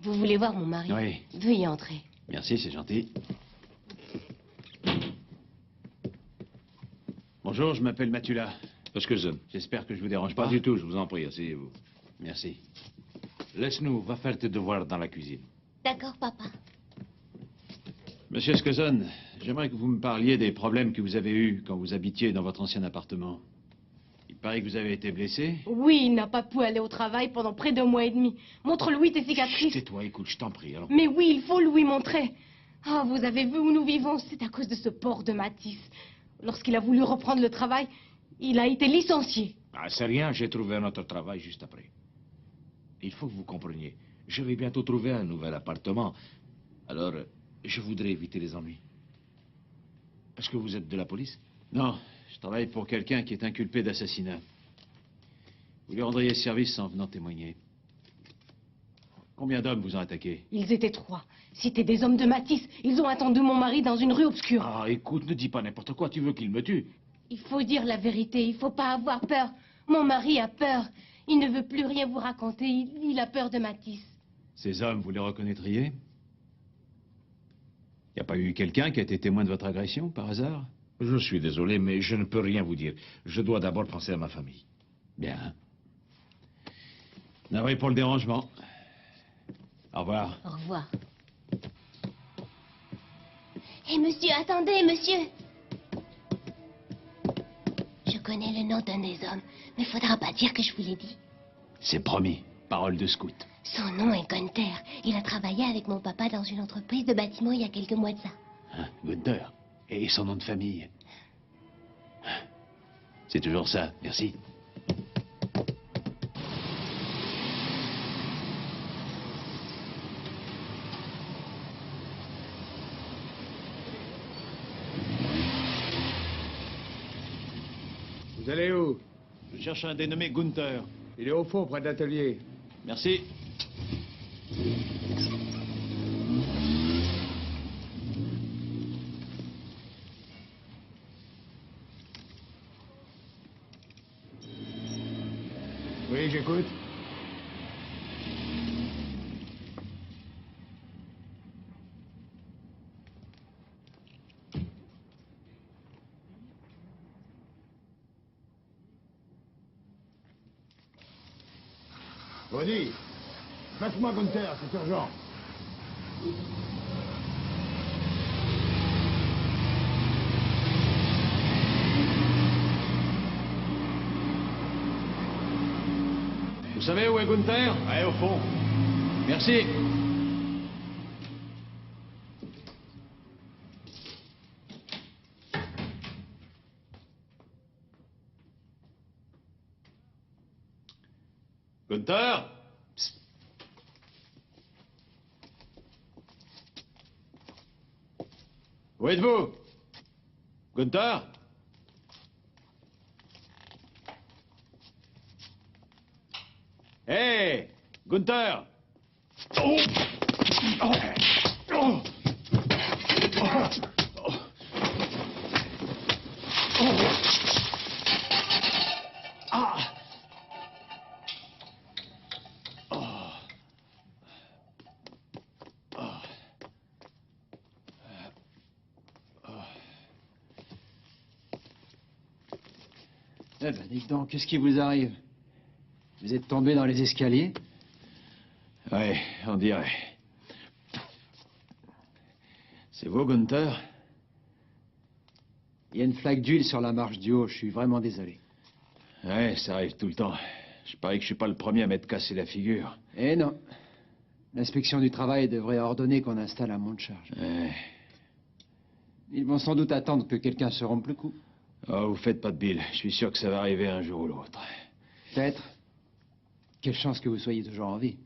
Vous voulez voir mon mari? Oui. Veuillez entrer. Merci, c'est gentil. Bonjour, je m'appelle Matula. Excusez. J'espère que je vous dérange pas. Pas du tout, je vous en prie, asseyez-vous. Merci. Laisse-nous, va faire tes devoirs dans la cuisine. D'accord, papa. Monsieur Scuson, j'aimerais que vous me parliez des problèmes que vous avez eus quand vous habitiez dans votre ancien appartement. Il paraît que vous avez été blessé. Oui, il n'a pas pu aller au travail pendant près d'1 mois et demi. Montre-lui tes cicatrices. Tais-toi, écoute, je t'en prie, alors. Mais oui, il faut lui montrer. Ah, vous avez vu où nous vivons? C'est à cause de ce porc de Matisse. Lorsqu'il a voulu reprendre le travail, il a été licencié. Ah, c'est rien, j'ai trouvé un autre travail juste après. Il faut que vous compreniez. Je vais bientôt trouver un nouvel appartement. Alors, je voudrais éviter les ennuis. Est-ce que vous êtes de la police? Non, je travaille pour quelqu'un qui est inculpé d'assassinat. Vous lui rendriez service en venant témoigner. Combien d'hommes vous ont attaqué? Ils étaient 3. C'étaient des hommes de Matisse. Ils ont attendu mon mari dans une rue obscure. Ah, écoute, ne dis pas n'importe quoi. Tu veux qu'il me tue? Il faut dire la vérité. Il faut pas avoir peur. Mon mari a peur. Il ne veut plus rien vous raconter. Il a peur de Matisse. Ces hommes, vous les reconnaîtriez? Il n'y a pas eu quelqu'un qui a été témoin de votre agression, par hasard? Je suis désolé, mais je ne peux rien vous dire. Je dois d'abord penser à ma famille. Bien. Navré pour le dérangement. Au revoir. Au revoir. Hé, monsieur, attendez, monsieur. Je connais le nom d'un des hommes, mais faudra pas dire que je vous l'ai dit. C'est promis. Parole de scout. Son nom est Gunther. Il a travaillé avec mon papa dans une entreprise de bâtiment il y a quelques mois de ça. Hein, Gunther. Et son nom de famille? C'est toujours ça. Merci. Vous allez où? Je cherche un dénommé Gunther. Il est au fond, près de l'atelier. Merci. Oui, j'écoute. Vas-y, passe-moi Gunther, c'est urgent. Vous savez où est Gunther? Ouais, au fond. Merci. Gunther? Psst. Où êtes-vous? Gunther? Hé, Gunther! Oh! Oh! Oh! Ah! Eh ben, dites donc, qu'est-ce qui vous arrive? Vous êtes tombé dans les escaliers? Ouais, on dirait. C'est vous, Gunther? Il y a une flaque d'huile sur la marche du haut, je suis vraiment désolé. Ouais, ça arrive tout le temps. Je parie que je suis pas le premier à m'être cassé la figure. Eh non. L'inspection du travail devrait ordonner qu'on installe un monte charge. Ouais. Ils vont sans doute attendre que quelqu'un se rompe le cou. Oh, vous faites pas de bile. Je suis sûr que ça va arriver un jour ou l'autre. Peut-être. Quelle chance que vous soyez toujours en vie.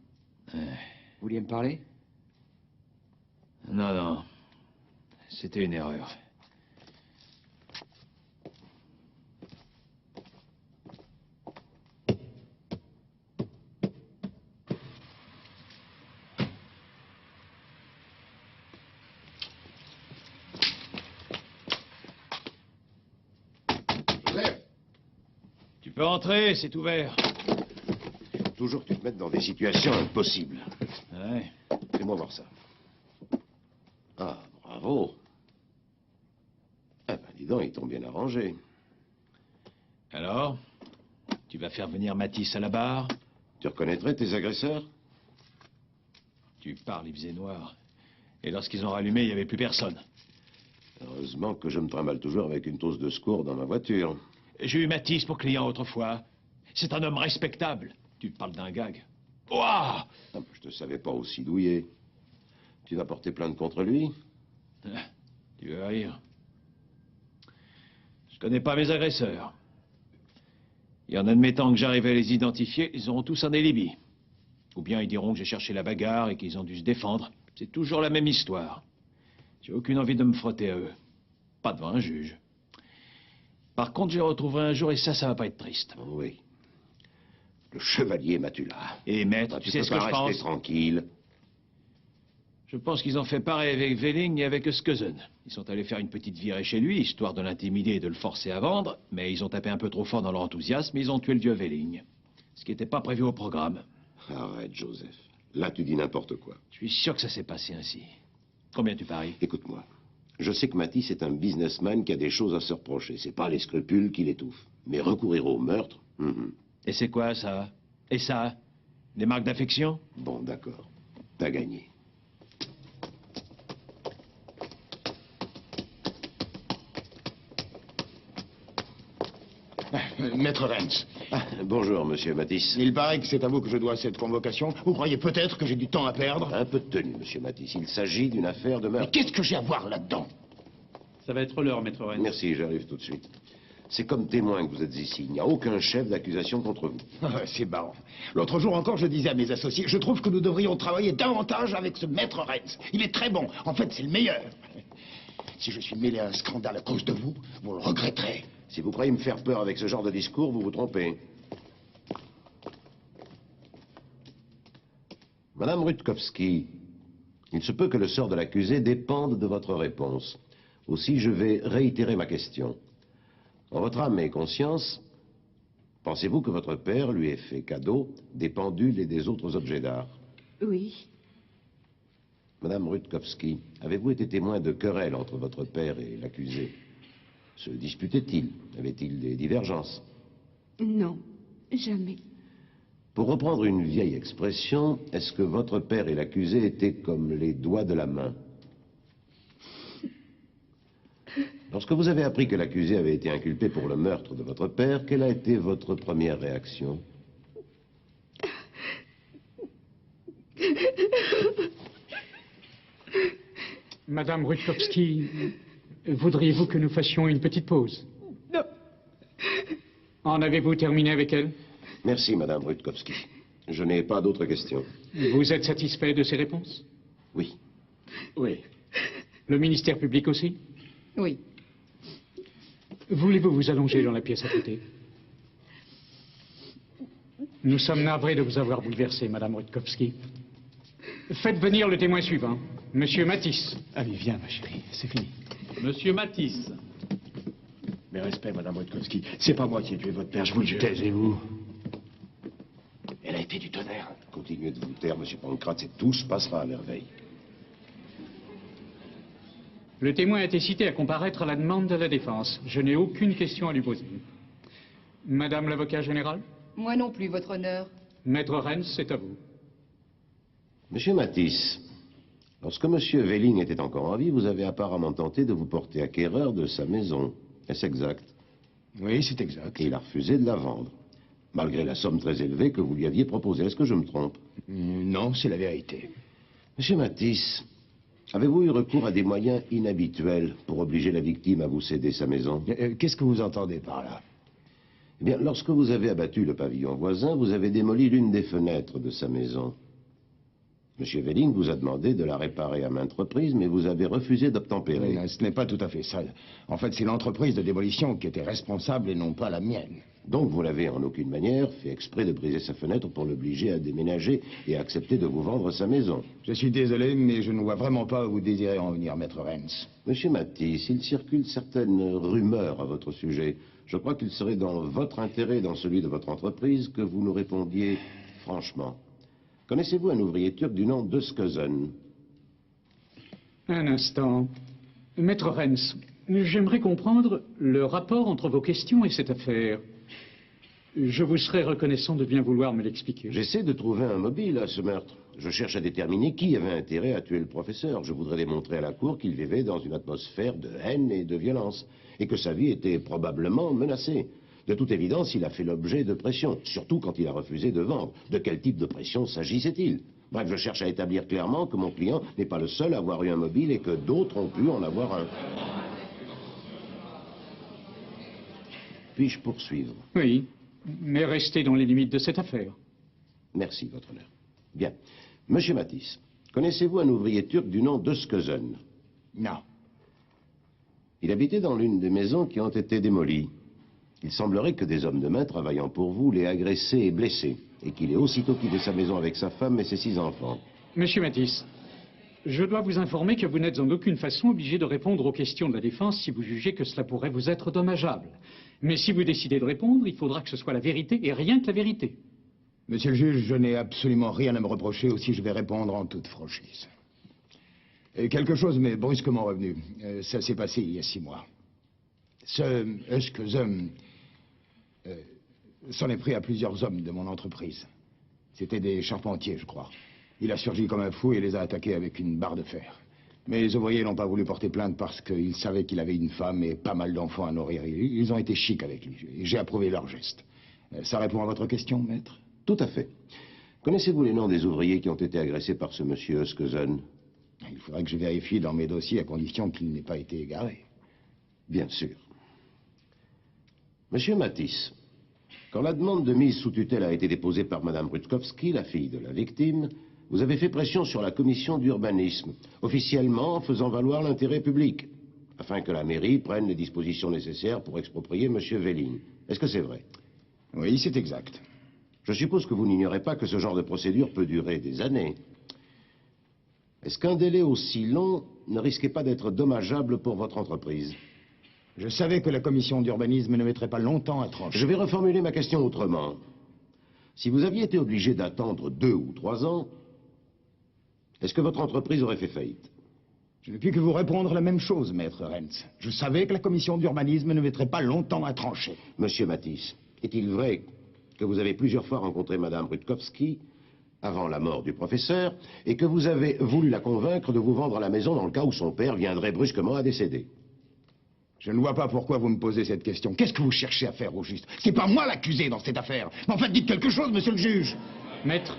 Ouais. Vous vouliez me parler? Non, non. C'était une erreur. Tu peux entrer, c'est ouvert. Toujours tu te mettes dans des situations impossibles. Ouais. Laissez-moi voir ça. Ah, bravo. Eh ben, dis donc, ils t'ont bien arrangé. Alors, tu vas faire venir Matisse à la barre? Tu reconnaîtrais tes agresseurs? Tu parles, il faisait noir. Et lorsqu'ils ont rallumé, il n'y avait plus personne. Heureusement que je me trimballe toujours avec une trousse de secours dans ma voiture. J'ai eu Matisse pour client autrefois. C'est un homme respectable. Tu parles d'un gag. Ouah! Ah, je te savais pas aussi douillet. Tu vas porter plainte contre lui? Tu veux rire? Je connais pas mes agresseurs. Et en admettant que j'arrive à les identifier, ils auront tous un alibi. Ou bien ils diront que j'ai cherché la bagarre et qu'ils ont dû se défendre. C'est toujours la même histoire. J'ai aucune envie de me frotter à eux. Pas devant un juge. Par contre, je les retrouverai un jour et ça va pas être triste. Oh oui. Le chevalier Matula. Et maître, tu sais ce que je pense? Tranquille. Je pense qu'ils ont fait pareil avec Welling et avec Skeusen. Ils sont allés faire une petite virée chez lui, histoire de l'intimider et de le forcer à vendre, mais ils ont tapé un peu trop fort dans leur enthousiasme et ils ont tué le dieu Welling. Ce qui n'était pas prévu au programme. Arrête, Joseph. Là, tu dis n'importe quoi. Je suis sûr que ça s'est passé ainsi. Combien tu paries? Écoute-moi. Je sais que Matisse est un businessman qui a des choses à se reprocher. C'est pas les scrupules qui l'étouffent. Mais recourir au meurtre... Et c'est quoi, ça? Et ça? Des marques d'affection? Bon, d'accord. T'as gagné. Maître Renz. Bonjour, monsieur Matisse. Il paraît que c'est à vous que je dois cette convocation. Vous croyez peut-être que j'ai du temps à perdre? Un peu de tenue, monsieur Matisse. Il s'agit d'une affaire de meurtre. Mais qu'est-ce que j'ai à voir là-dedans? Ça va être l'heure, maître Renz. Merci, j'arrive tout de suite. C'est comme témoin que vous êtes ici. Il n'y a aucun chef d'accusation contre vous. C'est marrant. L'autre jour encore, je disais à mes associés, je trouve que nous devrions travailler davantage avec ce maître Renz. Il est très bon. En fait, c'est le meilleur. Si je suis mêlé à un scandale à cause de vous, vous le regretterez. Si vous croyez me faire peur avec ce genre de discours, vous vous trompez. Madame Rutkowski, il se peut que le sort de l'accusé dépende de votre réponse. Aussi, je vais réitérer ma question. En votre âme et conscience, pensez-vous que votre père lui ait fait cadeau des pendules et des autres objets d'art? Oui. Madame Rutkowski, avez-vous été témoin de querelles entre votre père et l'accusé? Se disputait-il? Avait-il des divergences? Non, jamais. Pour reprendre une vieille expression, est-ce que votre père et l'accusé étaient comme les doigts de la main? Lorsque vous avez appris que l'accusé avait été inculpé pour le meurtre de votre père, quelle a été votre première réaction? Madame Rutkowski, voudriez-vous que nous fassions une petite pause? Non. En avez-vous terminé avec elle? Merci, Madame Rutkowski. Je n'ai pas d'autres questions. Vous êtes satisfait de ces réponses? Oui. Oui. Le ministère public aussi? Oui. Voulez-vous vous allonger dans la pièce à côté? Nous sommes navrés de vous avoir bouleversé, Madame Rutkowski. Faites venir le témoin suivant, Monsieur Matisse. Allez, viens, ma chérie, c'est fini. Monsieur Matisse. Mes respects, Madame Rutkowski. C'est pas moi qui ai tué votre père, je vous le jure. Taisez-vous. Elle a été du tonnerre. Continuez de vous taire, Monsieur Pancrate, et tout se passera à merveille. Le témoin a été cité à comparaître à la demande de la défense. Je n'ai aucune question à lui poser. Madame l'avocat général? Moi non plus, votre honneur. Maître Renz, c'est à vous. Monsieur Matisse, lorsque Monsieur Welling était encore en vie, vous avez apparemment tenté de vous porter acquéreur de sa maison. Est-ce exact? Oui, c'est exact. Et il a refusé de la vendre, malgré la somme très élevée que vous lui aviez proposée. Est-ce que je me trompe? Non, c'est la vérité. Monsieur Matisse, avez-vous eu recours à des moyens inhabituels pour obliger la victime à vous céder sa maison? Qu'est-ce que vous entendez par là? Eh bien, lorsque vous avez abattu le pavillon voisin, vous avez démoli l'une des fenêtres de sa maison. Monsieur Welling vous a demandé de la réparer à maintes reprises, mais vous avez refusé d'obtempérer. Non, ce n'est pas tout à fait ça. En fait, c'est l'entreprise de démolition qui était responsable et non pas la mienne. Donc vous n'avez en aucune manière fait exprès de briser sa fenêtre pour l'obliger à déménager et à accepter de vous vendre sa maison. Je suis désolé, mais je ne vois vraiment pas où vous désirez en venir, maître Renz. Monsieur Matisse, il circule certaines rumeurs à votre sujet. Je crois qu'il serait dans votre intérêt, dans celui de votre entreprise, que vous nous répondiez franchement. Connaissez-vous un ouvrier turc du nom d'Özközen? Un instant. Maître Renz, j'aimerais comprendre le rapport entre vos questions et cette affaire. Je vous serais reconnaissant de bien vouloir me l'expliquer. J'essaie de trouver un mobile à ce meurtre. Je cherche à déterminer qui avait intérêt à tuer le professeur. Je voudrais démontrer à la cour qu'il vivait dans une atmosphère de haine et de violence, et que sa vie était probablement menacée. De toute évidence, il a fait l'objet de pression, surtout quand il a refusé de vendre. De quel type de pression s'agissait-il? Bref, je cherche à établir clairement que mon client n'est pas le seul à avoir eu un mobile et que d'autres ont pu en avoir un. Puis-je poursuivre? Oui, mais restez dans les limites de cette affaire. Merci, votre honneur. Bien. Monsieur Matisse, connaissez-vous un ouvrier turc du nom d'Özközen? Non. Il habitait dans l'une des maisons qui ont été démolies. Il semblerait que des hommes de main travaillant pour vous l'aient agressé et blessé, et qu'il ait aussitôt quitté sa maison avec sa femme et ses 6 enfants. Monsieur Matisse, je dois vous informer que vous n'êtes en aucune façon obligé de répondre aux questions de la défense si vous jugez que cela pourrait vous être dommageable. Mais si vous décidez de répondre, il faudra que ce soit la vérité et rien que la vérité. Monsieur le juge, je n'ai absolument rien à me reprocher, aussi je vais répondre en toute franchise. Et quelque chose m'est brusquement revenu. Ça s'est passé il y a 6 mois. Ce Özközen s'en est pris à plusieurs hommes de mon entreprise. C'était des charpentiers, je crois. Il a surgi comme un fou et les a attaqués avec une barre de fer. Mais les ouvriers n'ont pas voulu porter plainte parce qu'ils savaient qu'il avait une femme et pas mal d'enfants à nourrir. Ils ont été chics avec lui. J'ai approuvé leur geste. Ça répond à votre question, maître? Tout à fait. Connaissez-vous les noms des ouvriers qui ont été agressés par ce monsieur Özközen? Il faudrait que je vérifie dans mes dossiers à condition qu'il n'ait pas été égaré. Bien sûr. Monsieur Matisse, quand la demande de mise sous tutelle a été déposée par Madame Rutkowski, la fille de la victime, vous avez fait pression sur la commission d'urbanisme, officiellement faisant valoir l'intérêt public, afin que la mairie prenne les dispositions nécessaires pour exproprier Monsieur Welling. Est-ce que c'est vrai? Oui, c'est exact. Je suppose que vous n'ignorez pas que ce genre de procédure peut durer des années. Est-ce qu'un délai aussi long ne risquait pas d'être dommageable pour votre entreprise? Je savais que la commission d'urbanisme ne mettrait pas longtemps à trancher. Je vais reformuler ma question autrement. Si vous aviez été obligé d'attendre 2 ou 3 ans, est-ce que votre entreprise aurait fait faillite? Je ne puis que vous répondre la même chose, maître Renz. Je savais que la commission d'urbanisme ne mettrait pas longtemps à trancher. Monsieur Matisse, est-il vrai que vous avez plusieurs fois rencontré Madame Rutkowski avant la mort du professeur et que vous avez voulu la convaincre de vous vendre la maison dans le cas où son père viendrait brusquement à décéder? Je ne vois pas pourquoi vous me posez cette question. Qu'est-ce que vous cherchez à faire au juste? C'est pas moi l'accusé dans cette affaire. Mais enfin, dites quelque chose, monsieur le juge. Maître,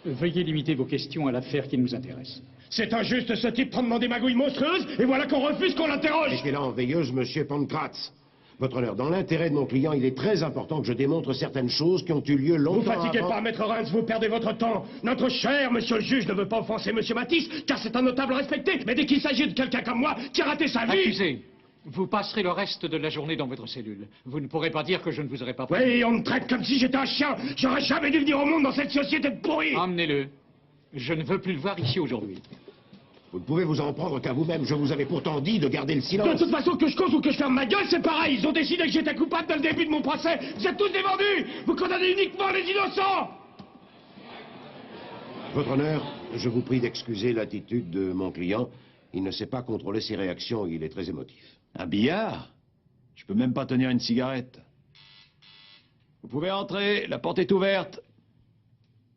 veuillez limiter vos questions à l'affaire qui nous intéresse. C'est injuste, ce type prend des magouilles monstrueuses, et voilà qu'on refuse qu'on l'interroge. Mettez là en veilleuse, monsieur Pankratz. Votre honneur, dans l'intérêt de mon client, il est très important que je démontre certaines choses qui ont eu lieu longtemps avant... Vous fatiguez pas, maître Renz, vous perdez votre temps. Notre cher monsieur le juge ne veut pas offenser monsieur Matisse, car c'est un notable respecté. Mais dès qu'il s'agit de quelqu'un comme moi, qui a raté sa vie... Accusé, vous passerez le reste de la journée dans votre cellule. Vous ne pourrez pas dire que je ne vous aurais pas pris. Oui, on me traite comme si j'étais un chien. J'aurais jamais dû venir au monde dans cette société de pourris. Emmenez-le. Je ne veux plus le voir ici aujourd'hui. Vous ne pouvez vous en prendre qu'à vous-même. Je vous avais pourtant dit de garder le silence. De toute façon, que je cause ou que je ferme ma gueule, c'est pareil. Ils ont décidé que j'étais coupable dès le début de mon procès. Vous êtes tous défendus. Vous condamnez uniquement les innocents. Votre honneur, je vous prie d'excuser l'attitude de mon client. Il ne sait pas contrôler ses réactions. Il est très émotif. Un billard? Je peux même pas tenir une cigarette. Vous pouvez entrer, la porte est ouverte.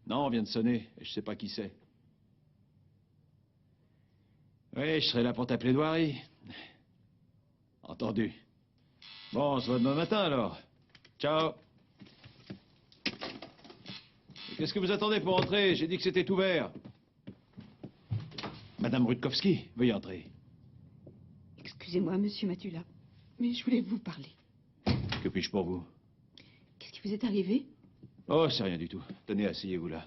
Non, on vient de sonner, et je sais pas qui c'est. Oui, je serai là pour ta plaidoirie. Entendu. Bon, on se voit demain matin, alors. Ciao. Qu'est-ce que vous attendez pour entrer? J'ai dit que c'était ouvert. Madame Rutkowski, veuillez entrer. Excusez-moi, monsieur Matula, mais je voulais vous parler. Que puis-je pour vous? Qu'est-ce qui vous est arrivé? Oh, c'est rien du tout. Tenez, asseyez-vous là.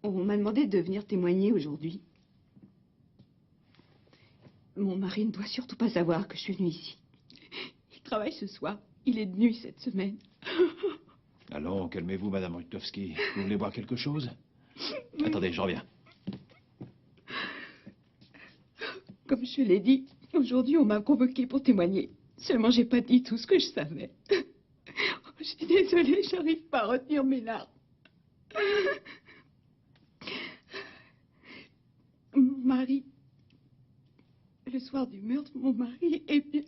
On m'a demandé de venir témoigner aujourd'hui. Mon mari ne doit surtout pas savoir que je suis venue ici. Il travaille ce soir. Il est de nuit cette semaine. Allons, calmez-vous, Madame Rutkowski. Vous voulez boire quelque chose? Attendez, je reviens. Comme je l'ai dit, aujourd'hui on m'a convoqué pour témoigner. Seulement j'ai pas dit tout ce que je savais. Je suis désolée, j'arrive pas à retenir mes larmes. Mon mari... Le soir du meurtre, mon mari est bien...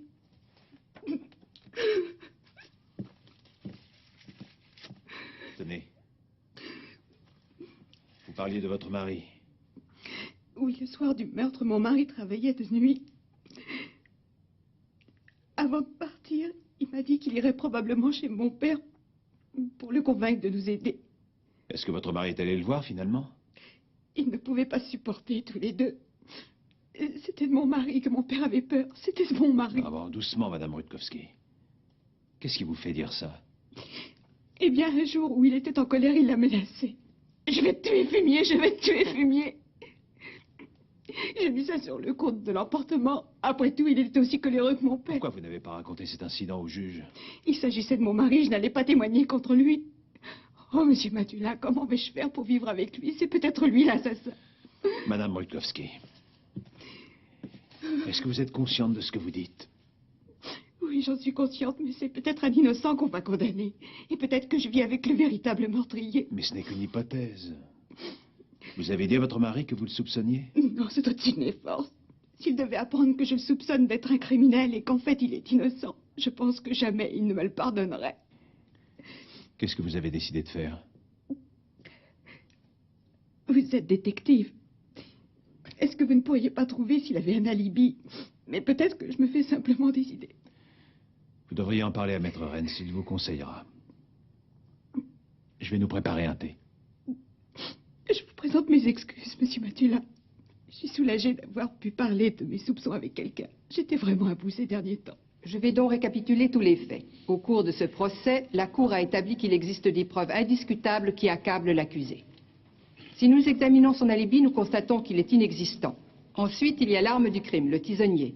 Tenez. Vous parliez de votre mari. Oui, le soir du meurtre, mon mari travaillait de nuit. Avant de partir, il m'a dit qu'il irait probablement chez mon père pour le convaincre de nous aider. Est-ce que votre mari est allé le voir, finalement? Ils ne pouvaient pas supporter tous les deux. C'était de mon mari que mon père avait peur. C'était de mon mari. Ah bon, doucement, Madame Rutkowski. Qu'est-ce qui vous fait dire ça? Eh bien, un jour où il était en colère, il l'a menacé. Je vais te tuer, Fumier, je vais te tuer, Fumier. J'ai mis ça sur le compte de l'emportement. Après tout, il était aussi coléreux que mon père. Pourquoi vous n'avez pas raconté cet incident au juge? Il s'agissait de mon mari, je n'allais pas témoigner contre lui. Oh, monsieur Matula, comment vais-je faire pour vivre avec lui? C'est peut-être lui l'assassin. Madame Rutkowski, est-ce que vous êtes consciente de ce que vous dites? Oui, j'en suis consciente, mais c'est peut-être un innocent qu'on va condamner. Et peut-être que je vis avec le véritable meurtrier. Mais ce n'est qu'une hypothèse. Vous avez dit à votre mari que vous le soupçonniez? Non, c'est au-dessus de mes forces. S'il devait apprendre que je le soupçonne d'être un criminel et qu'en fait il est innocent, je pense que jamais il ne me le pardonnerait. Qu'est-ce que vous avez décidé de faire? Vous êtes détective. Est-ce que vous ne pourriez pas trouver s'il avait un alibi? Mais peut-être que je me fais simplement des idées. Vous devriez en parler à Maître Rennes, il vous conseillera. Je vais nous préparer un thé. Je vous présente mes excuses, monsieur Matula. Je suis soulagée d'avoir pu parler de mes soupçons avec quelqu'un. J'étais vraiment à bout ces derniers temps. Je vais donc récapituler tous les faits. Au cours de ce procès, la Cour a établi qu'il existe des preuves indiscutables qui accablent l'accusé. Si nous examinons son alibi, nous constatons qu'il est inexistant. Ensuite, il y a l'arme du crime, le tisonnier.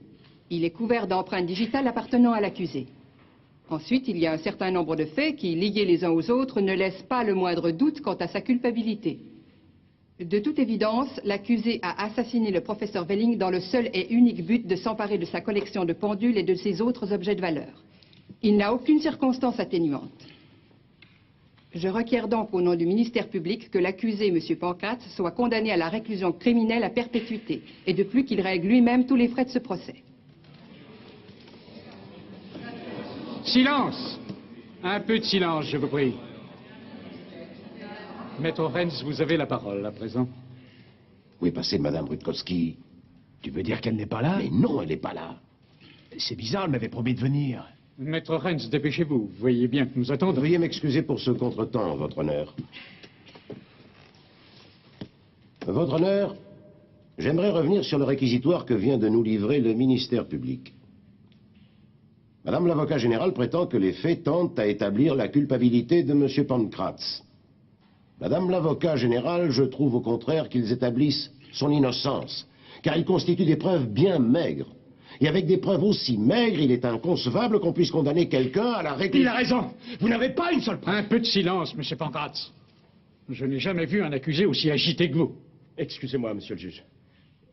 Il est couvert d'empreintes digitales appartenant à l'accusé. Ensuite, il y a un certain nombre de faits qui, liés les uns aux autres, ne laissent pas le moindre doute quant à sa culpabilité. De toute évidence, l'accusé a assassiné le professeur Welling dans le seul et unique but de s'emparer de sa collection de pendules et de ses autres objets de valeur. Il n'a aucune circonstance atténuante. Je requiers donc au nom du ministère public que l'accusé, M. Pancrace, soit condamné à la réclusion criminelle à perpétuité, et de plus qu'il règle lui-même tous les frais de ce procès. Silence! Un peu de silence, je vous prie. Maître Renz, vous avez la parole à présent. Où est passée Madame Rutkowski? Tu veux dire qu'elle n'est pas là? Mais non, elle n'est pas là. C'est bizarre, elle m'avait promis de venir. Maître Renz, dépêchez-vous. Vous voyez bien que nous attendons. Veuillez m'excuser pour ce contretemps, Votre Honneur. Votre Honneur, j'aimerais revenir sur le réquisitoire que vient de nous livrer le ministère public. Madame l'avocat général prétend que les faits tendent à établir la culpabilité de M. Pancrace. Madame l'avocat général, je trouve au contraire qu'ils établissent son innocence, car ils constituent des preuves bien maigres. Et avec des preuves aussi maigres, il est inconcevable qu'on puisse condamner quelqu'un à la réclusion. Il a raison. Vous n'avez pas une seule preuve. Un peu de silence, monsieur Pancrace. Je n'ai jamais vu un accusé aussi agité que vous. Excusez-moi, monsieur le juge.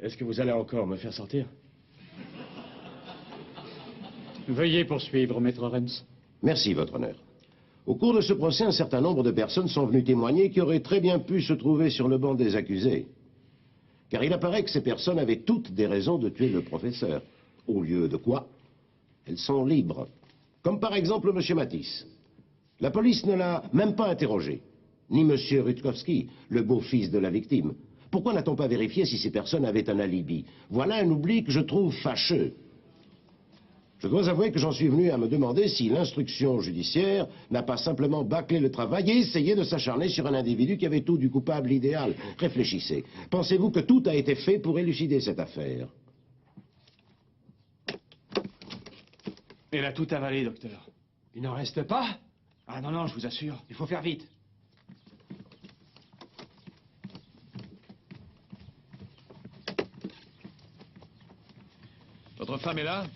Est-ce que vous allez encore me faire sortir? Veuillez poursuivre, maître Renz. Merci, Votre Honneur. Au cours de ce procès, un certain nombre de personnes sont venues témoigner qui auraient très bien pu se trouver sur le banc des accusés. Car il apparaît que ces personnes avaient toutes des raisons de tuer le professeur. Au lieu de quoi, elles sont libres. Comme par exemple M. Matisse. La police ne l'a même pas interrogé. Ni M. Rutkowski, le beau-fils de la victime. Pourquoi n'a-t-on pas vérifié si ces personnes avaient un alibi? Voilà un oubli que je trouve fâcheux. Je dois avouer que j'en suis venu à me demander si l'instruction judiciaire n'a pas simplement bâclé le travail et essayé de s'acharner sur un individu qui avait tout du coupable idéal. Réfléchissez. Pensez-vous que tout a été fait pour élucider cette affaire? Elle a tout avalé, docteur. Il n'en reste pas? Ah non, non, je vous assure. Il faut faire vite. Votre femme est là?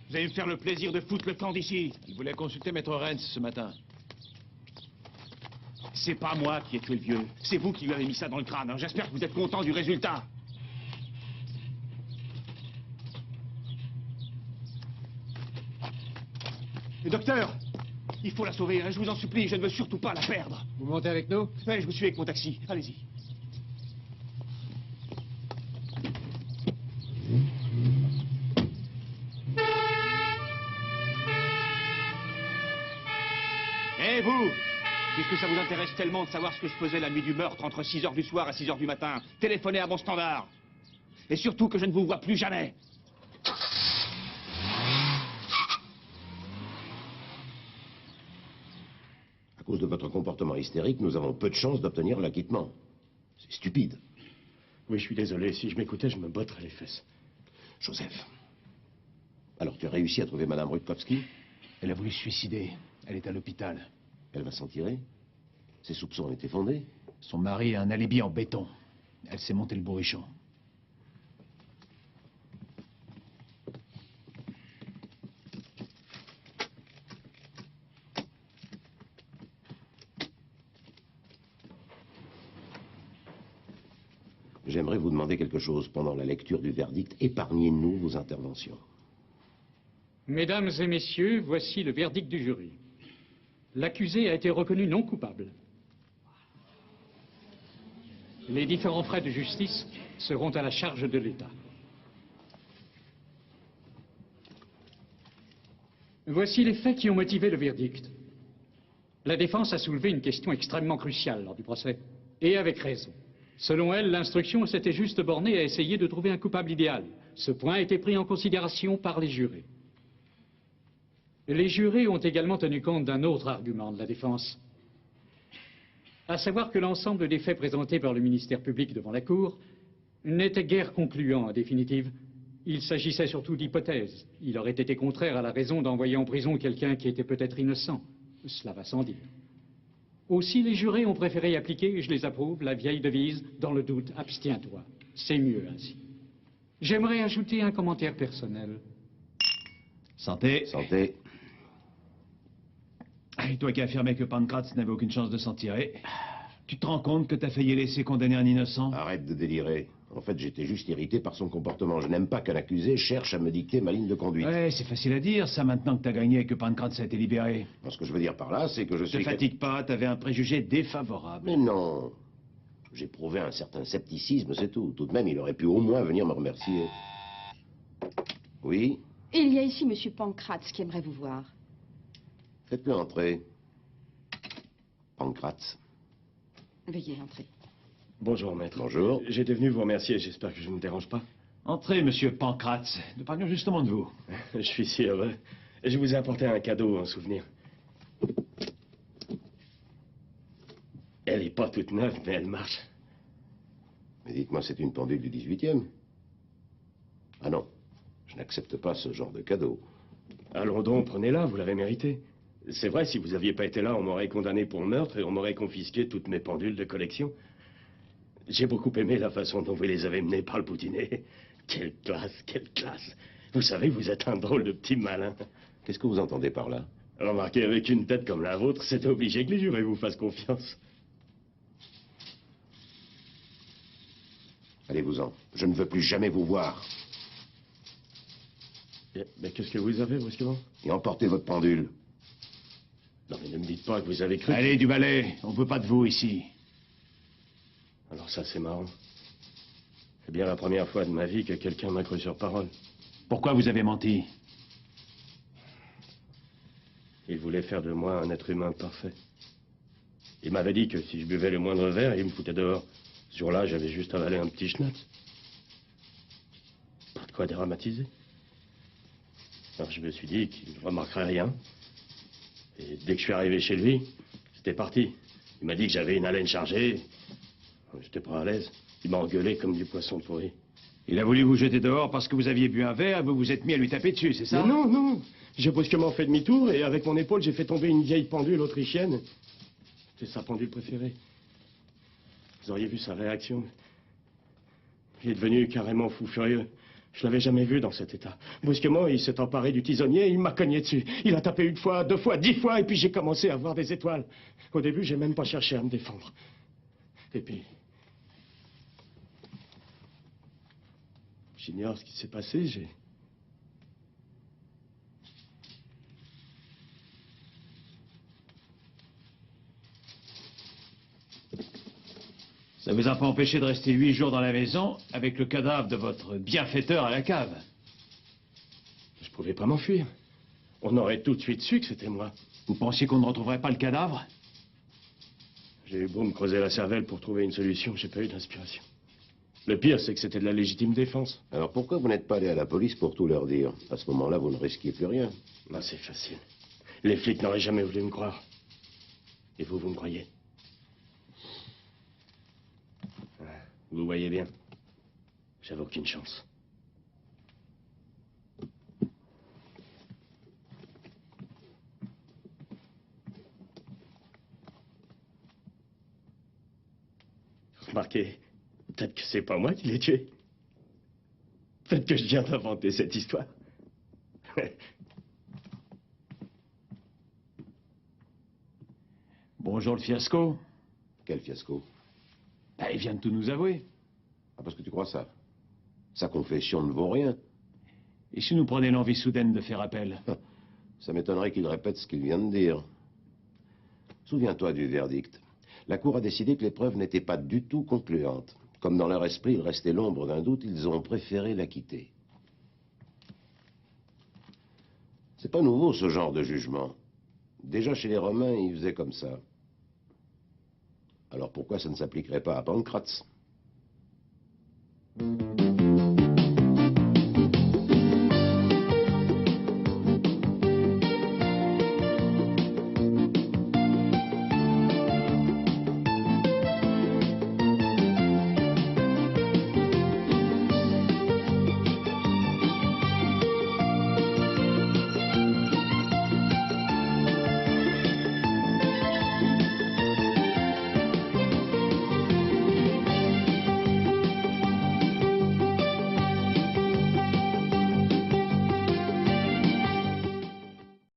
Vous allez me faire le plaisir de foutre le camp d'ici. Il voulait consulter Maître Renz ce matin. C'est pas moi qui ai tué le vieux. C'est vous qui lui avez mis ça dans le crâne. Alors j'espère que vous êtes content du résultat. Docteur, Il faut la sauver, hein, je vous en supplie, je ne veux surtout pas la perdre. Vous montez avec nous? Oui, je vous suis avec mon taxi. Allez-y. Eh vous! Puisque ça vous intéresse tellement de savoir ce que je faisais la nuit du meurtre entre 6 h du soir et 6 h du matin, téléphonez à mon standard. Et surtout que je ne vous vois plus jamais. À cause de votre comportement hystérique, nous avons peu de chances d'obtenir l'acquittement. C'est stupide. Oui, je suis désolé. Si je m'écoutais, je me botterais les fesses. Joseph. Alors, tu as réussi à trouver Madame Rutkowski? Elle a voulu se suicider. Elle est à l'hôpital. Elle va s'en tirer? Ses soupçons étaient fondés? Son mari a un alibi en béton. Elle s'est montée le bourrichon. J'aimerais vous demander quelque chose. Pendant la lecture du verdict, épargnez-nous vos interventions. Mesdames et messieurs, voici le verdict du jury. L'accusé a été reconnu non coupable. Les différents frais de justice seront à la charge de l'État. Voici les faits qui ont motivé le verdict. La défense a soulevé une question extrêmement cruciale lors du procès, et avec raison. Selon elle, l'instruction s'était juste bornée à essayer de trouver un coupable idéal. Ce point a été pris en considération par les jurés. Les jurés ont également tenu compte d'un autre argument de la défense, à savoir que l'ensemble des faits présentés par le ministère public devant la Cour n'étaient guère concluants en définitive. Il s'agissait surtout d'hypothèses. Il aurait été contraire à la raison d'envoyer en prison quelqu'un qui était peut-être innocent. Cela va sans dire. Aussi, les jurés ont préféré appliquer, et je les approuve, la vieille devise « dans le doute, abstiens-toi ». C'est mieux ainsi. J'aimerais ajouter un commentaire personnel. Santé. Santé. Et toi qui affirmais que Pancratz n'avait aucune chance de s'en tirer, tu te rends compte que t'as failli laisser condamner un innocent? Arrête de délirer. En fait, j'étais juste irrité par son comportement. Je n'aime pas qu'un accusé cherche à me dicter ma ligne de conduite. Ouais, c'est facile à dire, ça, maintenant que t'as gagné et que Pancratz a été libéré. Ce que je veux dire par là, c'est que je suis... Ne te fatigue pas, t'avais un préjugé défavorable. Mais non. J'ai prouvé un certain scepticisme, c'est tout. Tout de même, il aurait pu au moins venir me remercier. Oui? Il y a ici Monsieur Pancratz qui aimerait vous voir. Faites-le entrer. Pancratz. Veuillez entrer. Bonjour, maître. Bonjour. J'étais venu vous remercier, j'espère que je ne vous dérange pas. Entrez, monsieur Pancratz. Nous parlions justement de vous. Je suis si heureux. Je vous ai apporté un cadeau en souvenir. Elle n'est pas toute neuve, mais elle marche. Mais dites-moi, c'est une pendule du 18e? Ah non, je n'accepte pas ce genre de cadeau. Allons donc, prenez-la, vous l'avez mérité. C'est vrai, si vous n'aviez pas été là, on m'aurait condamné pour meurtre et on m'aurait confisqué toutes mes pendules de collection. J'ai beaucoup aimé la façon dont vous les avez menées par le boutinet. Quelle classe, quelle classe. Vous savez, vous êtes un drôle de petit malin. Qu'est-ce que vous entendez par là? Remarquez, avec une tête comme la vôtre, c'est obligé que les jurés vous fassent confiance. Allez-vous-en. Je ne veux plus jamais vous voir. Mais qu'est-ce que vous avez, brusquement? Et emportez votre pendule. Non, mais ne me dites pas que vous avez cru... Allez, du balai, on veut pas de vous ici. Alors ça, c'est marrant. C'est bien la première fois de ma vie que quelqu'un m'a cru sur parole. Pourquoi vous avez menti? Il voulait faire de moi un être humain parfait. Il m'avait dit que si je buvais le moindre verre, il me foutait dehors. Ce jour-là, j'avais juste avalé un petit schnapps. Pas de quoi dramatiser. Alors je me suis dit qu'il ne remarquerait rien. Et dès que je suis arrivé chez lui, c'était parti. Il m'a dit que j'avais une haleine chargée. J'étais pas à l'aise. Il m'a engueulé comme du poisson pourri. Il a voulu vous jeter dehors parce que vous aviez bu un verre et vous vous êtes mis à lui taper dessus, c'est ça? Mais non, non. J'ai brusquement fait demi-tour et avec mon épaule, j'ai fait tomber une vieille pendule autrichienne. C'est sa pendule préférée. Vous auriez vu sa réaction. Il est devenu carrément fou furieux. Je l'avais jamais vu dans cet état. Brusquement, il s'est emparé du tisonnier et il m'a cogné dessus. Il a tapé une fois, 2 fois, 10 fois, et puis j'ai commencé à voir des étoiles. Au début, j'ai même pas cherché à me défendre. Et puis... j'ignore ce qui s'est passé, Ça vous a pas empêché de rester 8 jours dans la maison avec le cadavre de votre bienfaiteur à la cave. Je pouvais pas m'enfuir. On aurait tout de suite su que c'était moi. Vous pensiez qu'on ne retrouverait pas le cadavre? J'ai eu beau me creuser la cervelle pour trouver une solution, j'ai pas eu d'inspiration. Le pire, c'est que c'était de la légitime défense. Alors pourquoi vous n'êtes pas allé à la police pour tout leur dire? À ce moment-là, vous ne risquiez plus rien. Non, c'est facile. Les flics n'auraient jamais voulu me croire. Et vous, vous me croyez? Vous voyez bien. J'avais aucune chance. Remarquez, peut-être que c'est pas moi qui l'ai tué. Peut-être que je viens d'inventer cette histoire. Bonjour le fiasco. Quel fiasco? Il vient de tout nous avouer. Ah, parce que tu crois ça? Sa confession ne vaut rien. Et si nous prenait l'envie soudaine de faire appel? Ça m'étonnerait qu'il répète ce qu'il vient de dire. Souviens-toi du verdict. La Cour a décidé que les preuves n'étaient pas du tout concluantes. Comme dans leur esprit, il restait l'ombre d'un doute, ils ont préféré l'acquitter. C'est pas nouveau, ce genre de jugement. Déjà chez les Romains, ils faisaient comme ça. Alors pourquoi ça ne s'appliquerait pas à Pancrate?